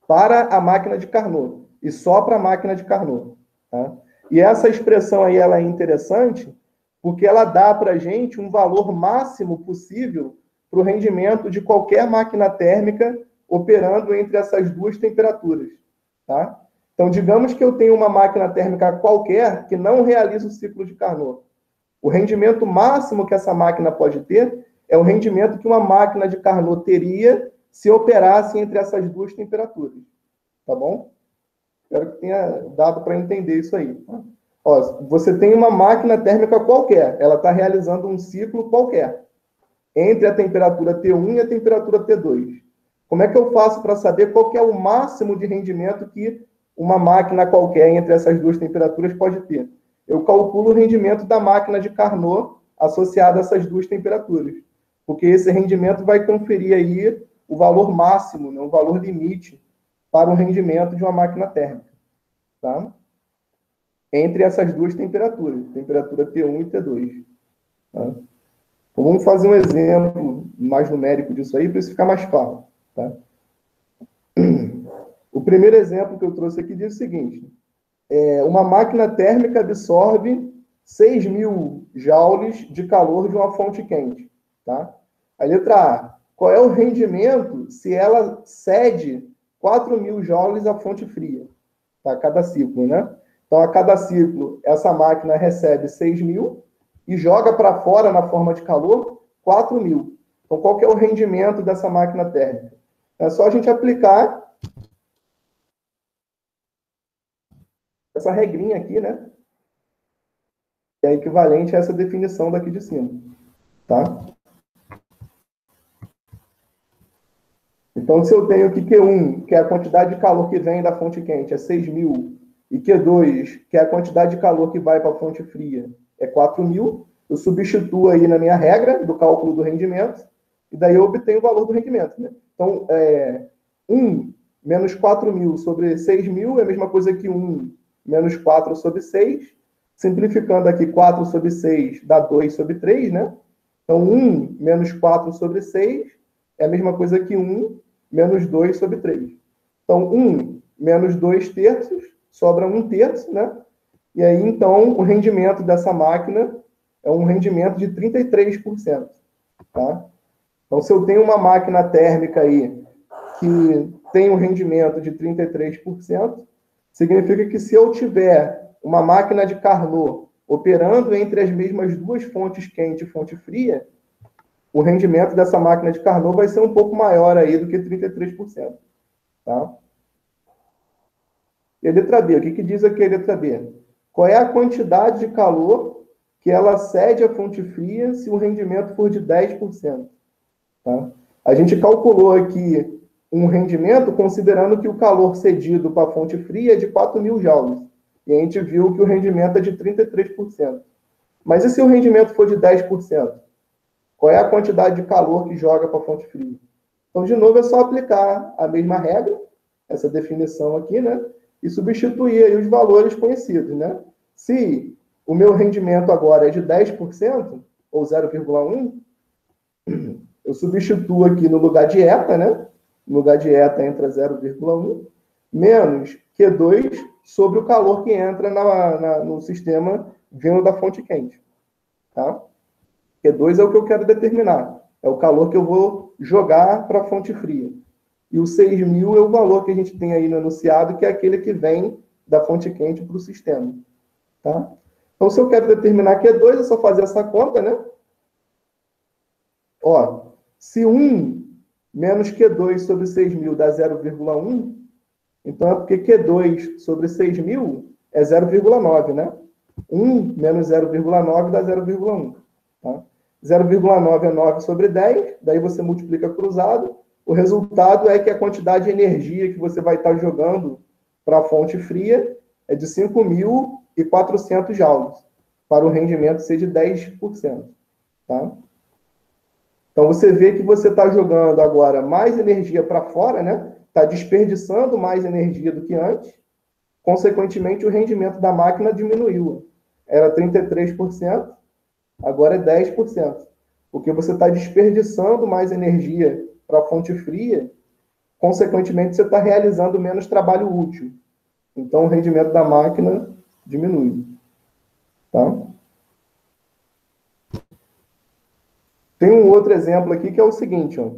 para a máquina de Carnot, e só para a máquina de Carnot. Tá? E essa expressão aí ela é interessante, porque ela dá para a gente um valor máximo possível para o rendimento de qualquer máquina térmica operando entre essas duas temperaturas. Tá? Então, digamos que eu tenho uma máquina térmica qualquer que não realiza o ciclo de Carnot. O rendimento máximo que essa máquina pode ter é o rendimento que uma máquina de Carnot teria se operasse entre essas duas temperaturas. Tá bom? Espero que tenha dado para entender isso aí. Tá? Ó, você tem uma máquina térmica qualquer, ela está realizando um ciclo qualquer, entre a temperatura T1 e a temperatura T2. Como é que eu faço para saber qual que é o máximo de rendimento que uma máquina qualquer entre essas duas temperaturas pode ter? Eu calculo o rendimento da máquina de Carnot associada a essas duas temperaturas, porque esse rendimento vai conferir aí o valor máximo, né, o valor limite para o rendimento de uma máquina térmica, tá? Entre essas duas temperaturas, temperatura T1 e T2. Tá? Então, vamos fazer um exemplo mais numérico disso aí, para isso ficar mais fácil. Tá? O primeiro exemplo que eu trouxe aqui diz o seguinte: uma máquina térmica absorve 6.000 joules de calor de uma fonte quente. Tá? A letra A, qual é o rendimento se ela cede 4.000 joules à fonte fria? Tá? Cada ciclo, né? Então, a cada ciclo, essa máquina recebe 6.000 e joga para fora, na forma de calor, 4.000. Então, qual que é o rendimento dessa máquina térmica? É só a gente aplicar essa regrinha aqui, né? Que é equivalente a essa definição daqui de cima. Tá? Então, se eu tenho que Q1, que é a quantidade de calor que vem da fonte quente, é 6.000, e Q2, que é a quantidade de calor que vai para a fonte fria, é 4.000, eu substituo aí na minha regra do cálculo do rendimento, e daí eu obtenho o valor do rendimento. Né? Então, 1 menos 4.000 sobre 6.000 é a mesma coisa que 1 menos 4 sobre 6. Simplificando aqui, 4 sobre 6 dá 2 sobre 3, né? Então, 1 menos 4 sobre 6 é a mesma coisa que 1 menos 2 sobre 3. Então, 1 menos 2 terços, sobra 1 terço, né? E aí, então, o rendimento dessa máquina é um rendimento de 33%. Tá? Então, se eu tenho uma máquina térmica aí que tem um rendimento de 33%, significa que se eu tiver uma máquina de Carnot operando entre as mesmas duas fontes quente e fonte fria, o rendimento dessa máquina de Carnot vai ser um pouco maior aí do que 33%. Tá? E a letra B, o que diz aqui a letra B? Qual é a quantidade de calor que ela cede à fonte fria se o rendimento for de 10%? Tá? A gente calculou aqui um rendimento considerando que o calor cedido para a fonte fria é de 4.000 joules. E a gente viu que o rendimento é de 33%. Mas e se o rendimento for de 10%? Qual é a quantidade de calor que joga para a fonte fria? Então, de novo, é só aplicar a mesma regra, essa definição aqui, né? E substituir aí os valores conhecidos, né? Se o meu rendimento agora é de 10%, ou 0,1, eu substituo aqui no lugar de eta, né? No lugar de eta entra 0,1, menos Q2 sobre o calor que entra no sistema vindo da fonte quente. Tá? Q2 é o que eu quero determinar. É o calor que eu vou jogar para a fonte fria. E o 6.000 é o valor que a gente tem aí no enunciado, que é aquele que vem da fonte quente para o sistema. Tá? Então, se eu quero determinar Q2, é só fazer essa conta, né? Ó, se 1 menos Q2 sobre 6.000 dá 0,1, então é porque Q2 sobre 6.000 é 0,9, né? 1 menos 0,9 dá 0,1. Tá? 0,9 é 9 sobre 10, daí você multiplica cruzado. O resultado é que a quantidade de energia que você vai estar jogando para a fonte fria é de 5.400 joules, para o rendimento ser de 10%. Tá? Então, você vê que você está jogando agora mais energia para fora, né? Está desperdiçando mais energia do que antes. Consequentemente, o rendimento da máquina diminuiu. Era 33%, agora é 10%. Porque você está desperdiçando mais energia para a fonte fria, consequentemente, você está realizando menos trabalho útil. Então, o rendimento da máquina diminui. Tá? Tem um outro exemplo aqui que é o seguinte, ó.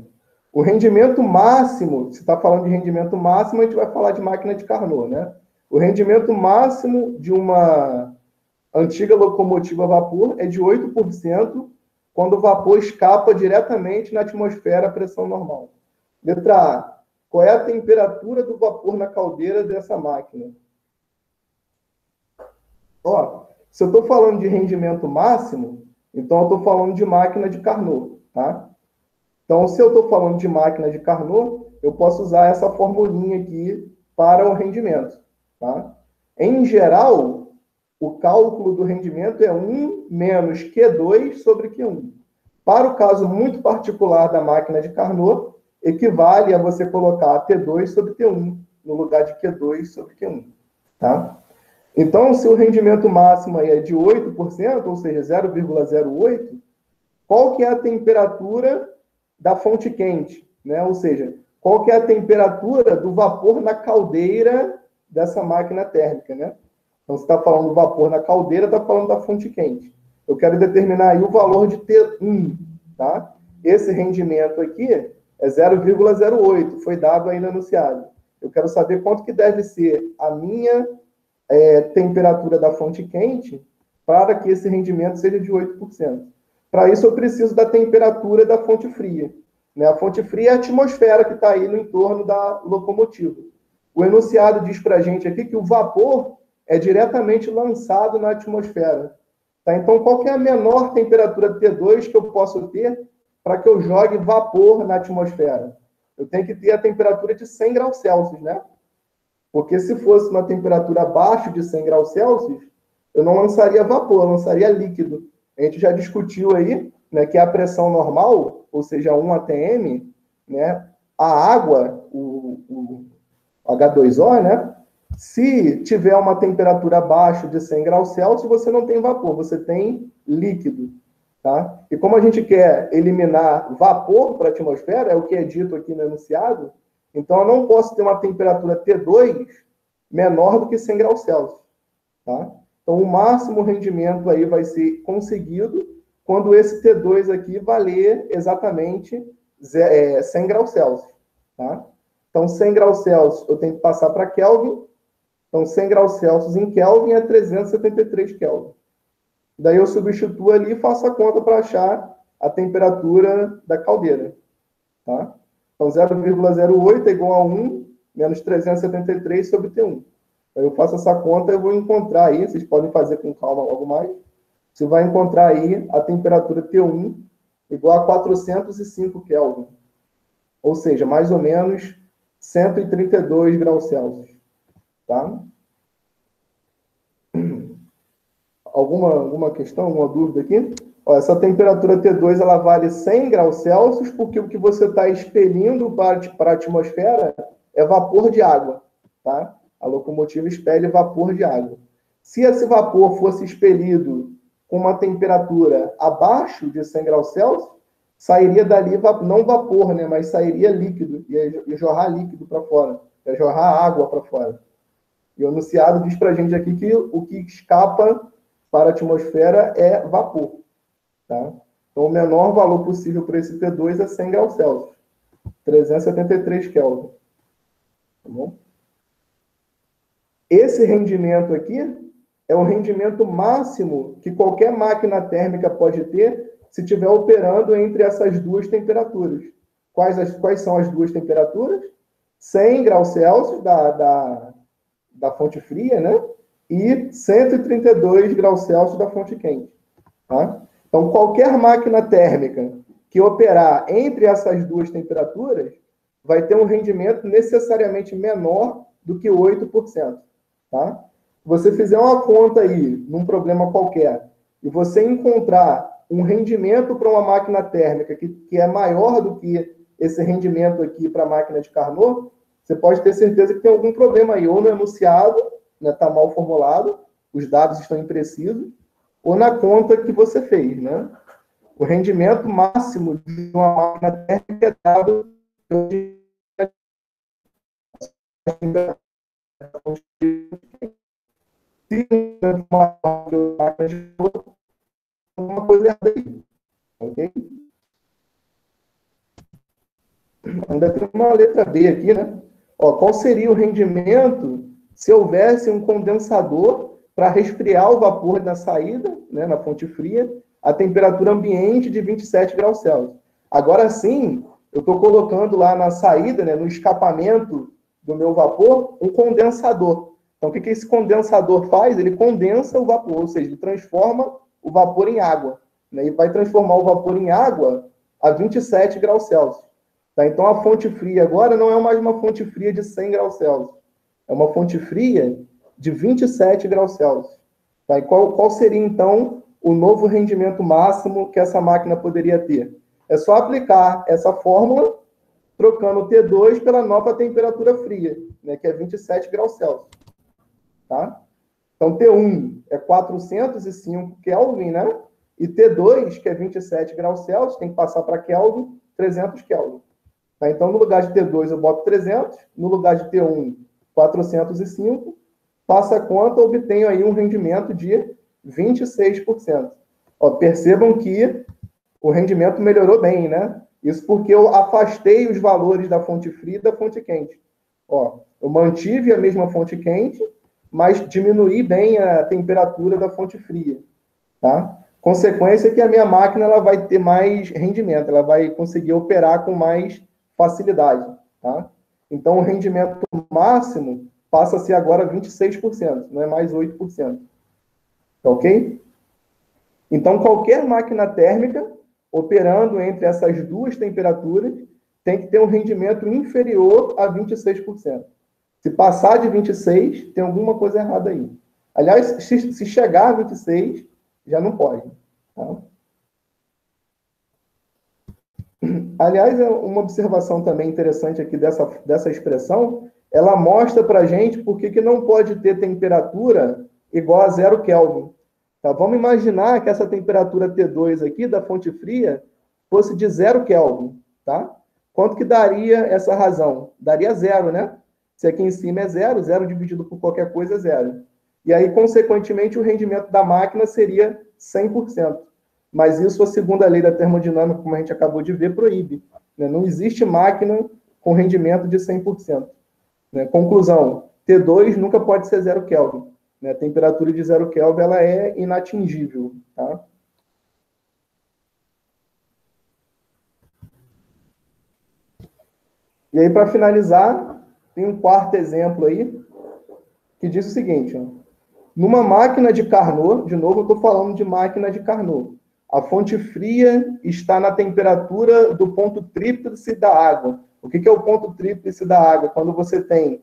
O rendimento máximo, se está falando de rendimento máximo, a gente vai falar de máquina de Carnot, né? O rendimento máximo de uma antiga locomotiva a vapor é de 8% quando o vapor escapa diretamente na atmosfera a pressão normal. Letra A. Qual é a temperatura do vapor na caldeira dessa máquina? Ó, se eu estou falando de rendimento máximo, então eu estou falando de máquina de Carnot, tá? Então, se eu estou falando de máquina de Carnot, eu posso usar essa formulinha aqui para o rendimento, tá? Em geral, o cálculo do rendimento é 1 menos Q2 sobre Q1. Para o caso muito particular da máquina de Carnot, equivale a você colocar T2 sobre T1, no lugar de Q2 sobre Q1, tá? Então, se o rendimento máximo aí é de 8%, ou seja, 0,08, qual que é a temperatura da fonte quente, né? Ou seja, qual que é a temperatura do vapor na caldeira dessa máquina térmica, né? Então, se está falando do vapor na caldeira, está falando da fonte quente. Eu quero determinar aí o valor de T1, tá? Esse rendimento aqui é 0,08, foi dado aí no enunciado. Eu quero saber quanto que deve ser a minha temperatura da fonte quente para que esse rendimento seja de 8%. Para isso, eu preciso da temperatura da fonte fria. Né? A fonte fria é a atmosfera que está aí no entorno da locomotiva. O enunciado diz para a gente aqui que o vapor é diretamente lançado na atmosfera. Tá? Então, qual que é a menor temperatura T2 que eu posso ter para que eu jogue vapor na atmosfera? Eu tenho que ter a temperatura de 100 graus Celsius, né? Porque se fosse uma temperatura abaixo de 100 graus Celsius, eu não lançaria vapor, eu lançaria líquido. A gente já discutiu aí, né, que a pressão normal, ou seja, 1 atm, né, a água, o H2O, né, se tiver uma temperatura abaixo de 100 graus Celsius, você não tem vapor, você tem líquido. Tá? E como a gente quer eliminar vapor para a atmosfera, é o que é dito aqui no enunciado, então eu não posso ter uma temperatura T2 menor do que 100 graus Celsius. Tá? Então, o máximo rendimento aí vai ser conseguido quando esse T2 aqui valer exatamente 100 graus Celsius. Tá? Então, 100 graus Celsius eu tenho que passar para Kelvin. Então, 100 graus Celsius em Kelvin é 373 Kelvin. Daí eu substituo ali e faço a conta para achar a temperatura da caldeira. Tá? Então, 0,08 é igual a 1 menos 373 sobre T1. Eu faço essa conta, eu vou encontrar aí, vocês podem fazer com calma logo mais, você vai encontrar aí a temperatura T1 igual a 405 Kelvin. Ou seja, mais ou menos 132 graus Celsius. Tá? Alguma questão, alguma dúvida aqui? Ó, essa temperatura T2 ela vale 100 graus Celsius, porque o que você está expelindo para a atmosfera é vapor de água. Tá? A locomotiva expele vapor de água. Se esse vapor fosse expelido com uma temperatura abaixo de 100 graus Celsius, sairia dali, não vapor, né, mas sairia líquido, ia jorrar líquido para fora, ia jorrar água para fora. E o enunciado diz para a gente aqui que o que escapa para a atmosfera é vapor. Tá? Então, o menor valor possível para esse T2 é 100 graus Celsius, 373 Kelvin. Tá bom? Esse rendimento aqui é o rendimento máximo que qualquer máquina térmica pode ter se estiver operando entre essas duas temperaturas. Quais são as duas temperaturas? 100 graus Celsius da fonte fria, né? E 132 graus Celsius da fonte quente. Tá? Então, qualquer máquina térmica que operar entre essas duas temperaturas vai ter um rendimento necessariamente menor do que 8%. Tá? Se você fizer uma conta aí, num problema qualquer, e você encontrar um rendimento para uma máquina térmica que é maior do que esse rendimento aqui para a máquina de Carnot, você pode ter certeza que tem algum problema aí, ou no enunciado, né, está mal formulado, os dados estão imprecisos, ou na conta que você fez. Né? O rendimento máximo de uma máquina térmica é dado uma coisa errada aí. Ok? Ainda tem uma letra B aqui, né? Ó, qual seria o rendimento se houvesse um condensador para resfriar o vapor na saída, né, na fonte fria, a temperatura ambiente de 27 graus Celsius? Agora sim, eu estou colocando lá na saída, né, no escapamento do meu vapor, um condensador. Então, o que esse condensador faz? Ele condensa o vapor, ou seja, ele transforma o vapor em água. Né, e vai transformar o vapor em água a 27 graus Celsius. Tá? Então, a fonte fria agora não é mais uma fonte fria de 100 graus Celsius. É uma fonte fria de 27 graus Celsius. Tá? E qual seria, então, o novo rendimento máximo que essa máquina poderia ter? É só aplicar essa fórmula, trocando o T2 pela nova temperatura fria, né, que é 27 graus Celsius. Tá? Então, T1 é 405 Kelvin, né? E T2, que é 27 graus Celsius, tem que passar para Kelvin, 300 Kelvin. Tá? Então, no lugar de T2, eu boto 300, no lugar de T1, 405, passa a conta, obtenho aí um rendimento de 26%. Ó, percebam que o rendimento melhorou bem, né? Isso porque eu afastei os valores da fonte fria e da fonte quente. Ó, eu mantive a mesma fonte quente, mas diminuí bem a temperatura da fonte fria. Tá? Consequência é que a minha máquina ela vai ter mais rendimento, ela vai conseguir operar com mais facilidade. Tá? Então, o rendimento máximo passa a ser agora 26%, não é mais 8%. Tá ok? Então, qualquer máquina térmica operando entre essas duas temperaturas tem que ter um rendimento inferior a 26%. Se passar de 26, tem alguma coisa errada aí. Aliás, se chegar a 26, já não pode. Tá? Aliás, uma observação também interessante aqui dessa expressão, ela mostra para a gente por que não pode ter temperatura igual a 0 Kelvin. Tá? Vamos imaginar que essa temperatura T2 aqui, da fonte fria, fosse de 0 Kelvin. Tá? Quanto que daria essa razão? Daria 0, né? Se aqui em cima é 0, 0 dividido por qualquer coisa é 0. E aí, consequentemente, o rendimento da máquina seria 100%. Mas isso, a segunda lei da termodinâmica, como a gente acabou de ver, proíbe. Né? Não existe máquina com rendimento de 100%. Né? Conclusão, T2 nunca pode ser 0 Kelvin. Né? A temperatura de 0 Kelvin ela é inatingível. Tá? E aí, para finalizar, tem um quarto exemplo aí, que diz o seguinte, ó, numa máquina de Carnot, de novo eu estou falando de máquina de Carnot, a fonte fria está na temperatura do ponto tríplice da água. O que é o ponto tríplice da água? Quando você tem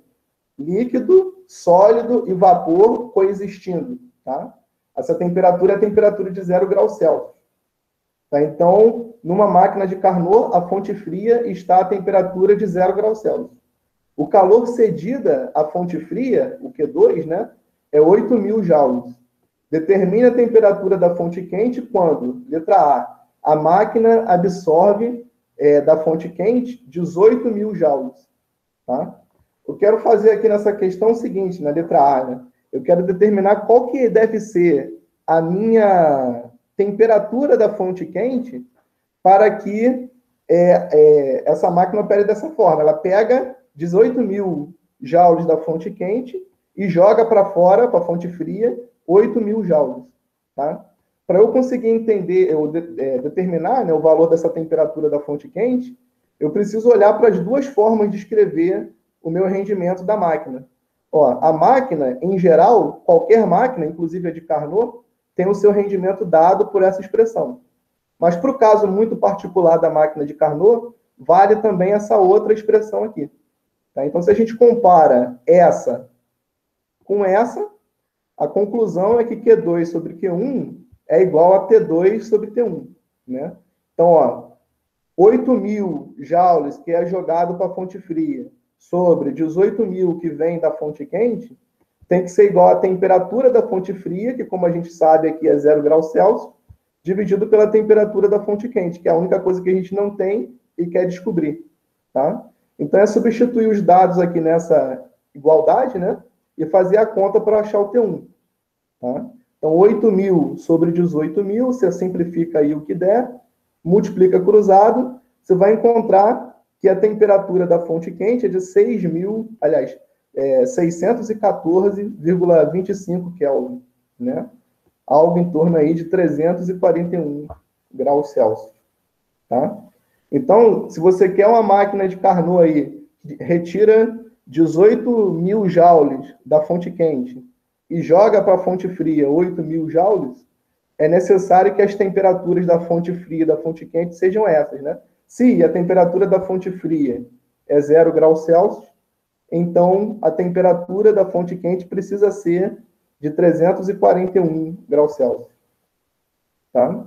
líquido, sólido e vapor coexistindo. Tá? Essa temperatura é a temperatura de 0 graus Celsius. Tá? Então, numa máquina de Carnot, a fonte fria está a temperatura de 0 graus Celsius. O calor cedida à fonte fria, o Q2, né, é 8.000 joules. Determina a temperatura da fonte quente quando, letra A máquina absorve da fonte quente 18.000 joules. Tá? Eu quero fazer aqui nessa questão o seguinte, na letra A, né? Eu quero determinar qual que deve ser a minha temperatura da fonte quente para que essa máquina opere dessa forma. Ela pega 18.000 joules da fonte quente e joga para fora, para a fonte fria, 8.000 joules. Tá? Para eu conseguir entender, determinar, né, o valor dessa temperatura da fonte quente, eu preciso olhar para as duas formas de escrever o meu rendimento da máquina. Ó, a máquina, em geral, qualquer máquina, inclusive a de Carnot, tem o seu rendimento dado por essa expressão. Mas para o caso muito particular da máquina de Carnot, vale também essa outra expressão aqui. Tá? Então, se a gente compara essa com essa, a conclusão é que Q2 sobre Q1 é igual a T2 sobre T1. Né? Então, ó, 8.000 joules que é jogado para a fonte fria sobre 18.000 que vem da fonte quente, tem que ser igual à temperatura da fonte fria, que como a gente sabe aqui é 0 graus Celsius, dividido pela temperatura da fonte quente, que é a única coisa que a gente não tem e quer descobrir. Tá? Então é substituir os dados aqui nessa igualdade, né? E fazer a conta para achar o T1. Tá? Então 8.000 sobre 18.000, você simplifica aí o que der, multiplica cruzado, você vai encontrar que a temperatura da fonte quente é de 614,25 Kelvin, né? Algo em torno aí de 341 graus Celsius, tá? Então, se você quer uma máquina de Carnot aí, que retira 18.000 joules da fonte quente e joga para a fonte fria 8.000 joules, é necessário que as temperaturas da fonte fria e da fonte quente sejam essas, né? Se a temperatura da fonte fria é 0 graus Celsius, então a temperatura da fonte quente precisa ser de 341 graus Celsius. Tá?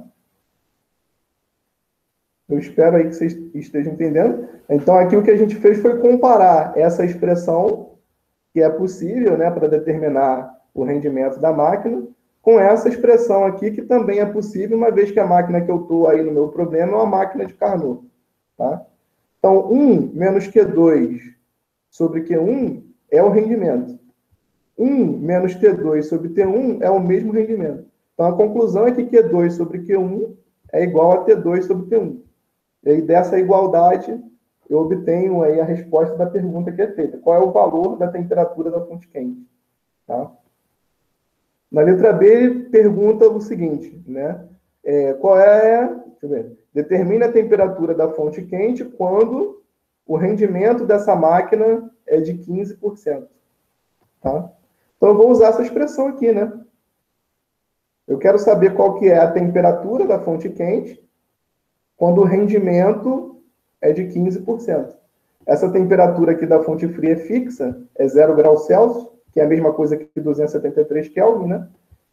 Eu espero aí que vocês estejam entendendo. Então, aqui o que a gente fez foi comparar essa expressão, que é possível, né, para determinar o rendimento da máquina, com essa expressão aqui, que também é possível, uma vez que a máquina que eu estou aí no meu problema é uma máquina de Carnot. Tá? Então, 1 menos Q2 sobre Q1 é o rendimento. 1 menos T2 sobre T1 é o mesmo rendimento. Então, a conclusão é que Q2 sobre Q1 é igual a T2 sobre T1. E aí, dessa igualdade, eu obtenho aí a resposta da pergunta que é feita. Qual é o valor da temperatura da fonte quente? Tá? Na letra B, ele pergunta o seguinte, né? Qual é... Deixa eu ver. Determine a temperatura da fonte quente quando o rendimento dessa máquina é de 15%. Tá? Então, eu vou usar essa expressão aqui, né? Eu quero saber qual que é a temperatura da fonte quente quando o rendimento é de 15%. Essa temperatura aqui da fonte fria é fixa, é 0 graus Celsius, que é a mesma coisa que 273 Kelvin, né?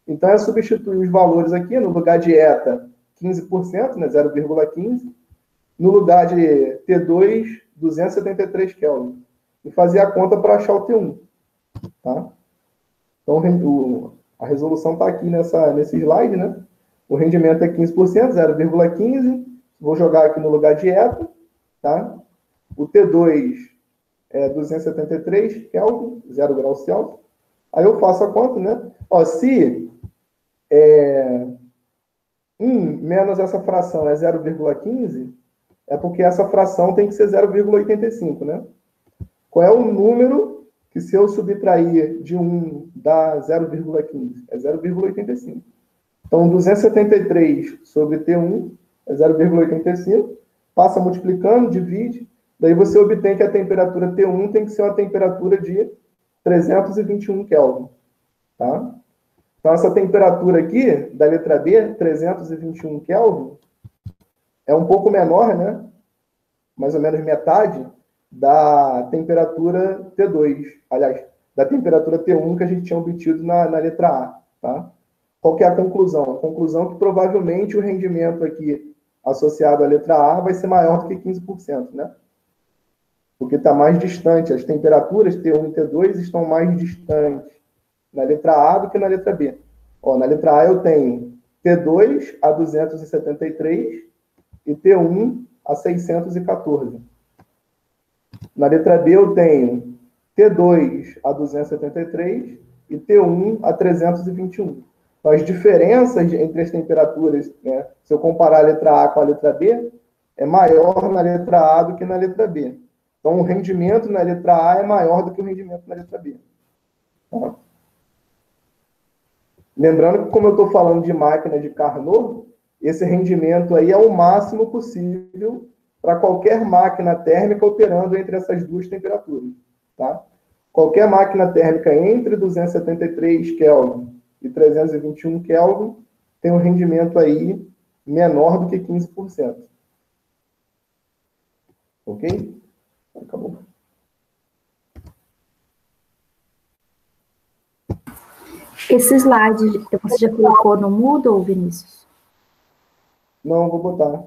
Então, é substituir os valores aqui, no lugar de eta, 15%, né? 0,15. No lugar de T2, 273 Kelvin. E fazer a conta para achar o T1. Tá? Então, a resolução está aqui nesse slide, né? O rendimento é 15%, 0,15. Vou jogar aqui no lugar de eta, tá? O T2 é 273 Kelvin, 0 graus Celsius. Aí eu faço a conta, né? Ó, se 1 menos essa fração é 0,15, é porque essa fração tem que ser 0,85, né? Qual é o número que, se eu subtrair de 1, dá 0,15? É 0,85. Então, 273 sobre T1 é 0,85. Passa multiplicando, divide. Daí você obtém que a temperatura T1 tem que ser uma temperatura de 321 Kelvin. Tá? Então, essa temperatura aqui, da letra B, 321 Kelvin, é um pouco menor, né? Mais ou menos metade da temperatura T2. Aliás, da temperatura T1 que a gente tinha obtido na letra A. Tá? qual que é a conclusão? A conclusão é que provavelmente o rendimento aqui associado à letra A vai ser maior do que 15%, né? Porque está mais distante, as temperaturas T1 e T2 estão mais distantes na letra A do que na letra B. Ó, na letra A eu tenho T2 a 273 e T1 a 614. Na letra B eu tenho T2 a 273 e T1 a 321. Então, as diferenças entre as temperaturas, né, se eu comparar a letra A com a letra B, é maior na letra A do que na letra B. Então, o rendimento na letra A é maior do que o rendimento na letra B. Tá? Lembrando que, como eu estou falando de máquina de Carnot, esse rendimento aí é o máximo possível para qualquer máquina térmica operando entre essas duas temperaturas. Tá? Qualquer máquina térmica entre 273 Kelvin e 321 Kelvin tem um rendimento aí menor do que 15%. Ok? Acabou. Esse slide você já colocou no Moodle, Vinícius? Não, vou botar.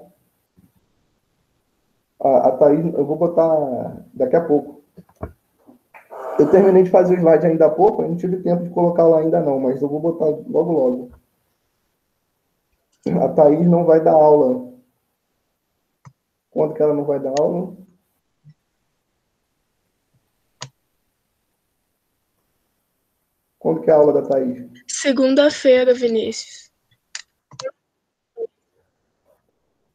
A Thaís, eu vou botar daqui a pouco. Eu terminei de fazer o slide ainda há pouco, eu não tive tempo de colocar lá ainda não, mas eu vou botar logo logo. A Thaís não vai dar aula. Quando que ela não vai dar aula? Quando que é a aula da Thaís? Segunda-feira, Vinícius.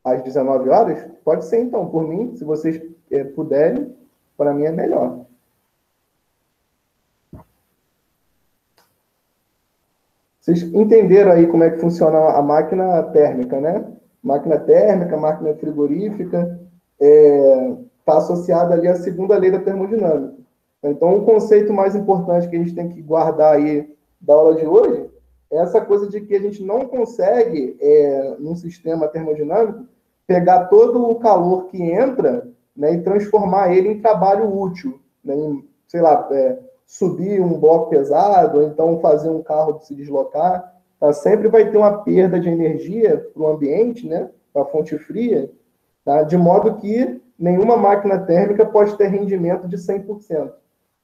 Às 19 horas? Pode ser, então. Por mim, se vocês puderem, para mim é melhor. Vocês entenderam aí como é que funciona a máquina térmica, né? Máquina térmica, máquina frigorífica, está associada ali à segunda lei da termodinâmica. Então, o conceito mais importante que a gente tem que guardar aí da aula de hoje é essa coisa de que a gente não consegue, num sistema termodinâmico, pegar todo o calor que entra, né, e transformar ele em trabalho útil, né, em, sei lá, subir um bloco pesado, ou então fazer um carro se deslocar. Tá? Sempre vai ter uma perda de energia para o ambiente, né, para a fonte fria, tá? De modo que nenhuma máquina térmica pode ter rendimento de 100%.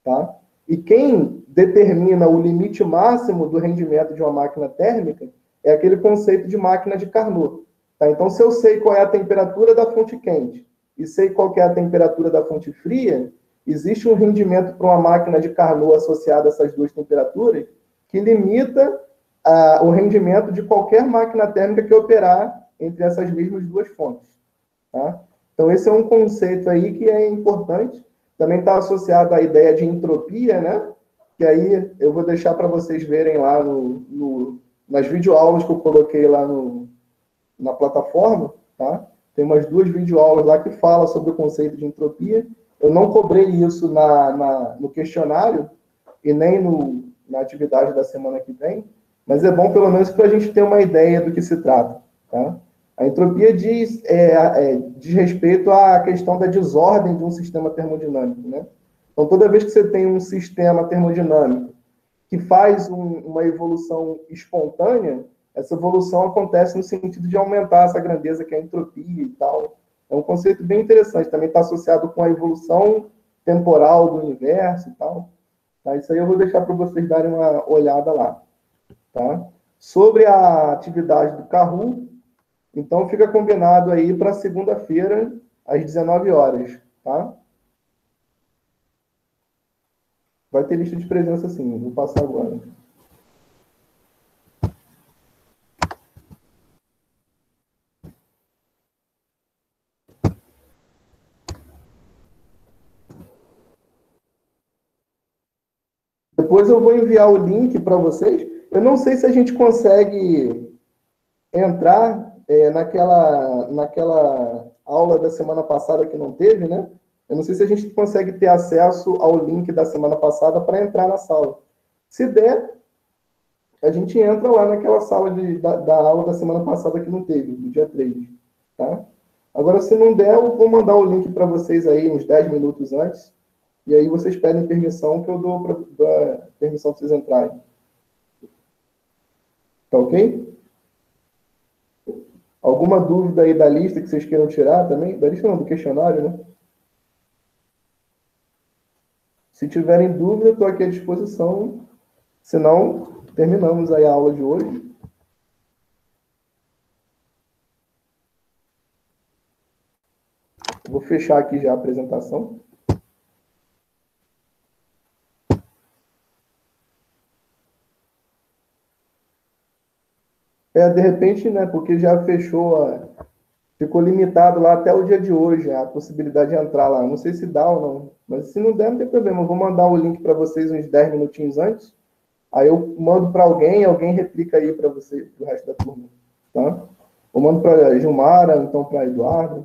Tá? E quem determina o limite máximo do rendimento de uma máquina térmica é aquele conceito de máquina de Carnot. Tá? Então, se eu sei qual é a temperatura da fonte quente e sei qual é a temperatura da fonte fria, existe um rendimento para uma máquina de Carnot associada a essas duas temperaturas que limita o rendimento de qualquer máquina térmica que operar entre essas mesmas duas fontes. Tá? Então, esse é um conceito aí que é importante. Também está associado à ideia de entropia, né? Que aí eu vou deixar para vocês verem lá nas videoaulas que eu coloquei lá na plataforma, tá? Tem umas 2 videoaulas lá que falam sobre o conceito de entropia. Eu não cobrei isso no questionário e nem na atividade da semana que vem, mas é bom pelo menos para a gente ter uma ideia do que se trata, tá? A entropia diz respeito à questão da desordem de um sistema termodinâmico, né? Então, toda vez que você tem um sistema termodinâmico que faz uma evolução espontânea, essa evolução acontece no sentido de aumentar essa grandeza que é a entropia e tal. É um conceito bem interessante, também está associado com a evolução temporal do universo e tal. Tá? Isso aí eu vou deixar para vocês darem uma olhada lá. Tá? Sobre a atividade do Kahoot, então fica combinado aí para segunda-feira, às 19 horas, tá? Vai ter lista de presença sim, vou passar agora. Depois eu vou enviar o link para vocês. Eu não sei se a gente consegue entrar naquela aula da semana passada que não teve, né? Eu não sei se a gente consegue ter acesso ao link da semana passada para entrar na sala. Se der, a gente entra lá naquela sala da aula da semana passada que não teve, do dia 3. Tá? Agora, se não der, eu vou mandar o link para vocês aí uns 10 minutos antes. E aí vocês pedem permissão que eu dou permissão para vocês entrarem. Tá ok? Alguma dúvida aí da lista que vocês queiram tirar também? Da lista não, do questionário, né? Se tiverem dúvida, estou aqui à disposição. Se não, terminamos aí a aula de hoje. Vou fechar aqui já a apresentação. De repente, né, porque já fechou, ficou limitado lá até o dia de hoje, a possibilidade de entrar lá. Não sei se dá ou não, mas se não der, não tem problema. Eu vou mandar o link para vocês uns 10 minutinhos antes. Aí eu mando para alguém replica aí para você, para o resto da turma. Tá? Eu mando para Gilmara, então para Eduardo.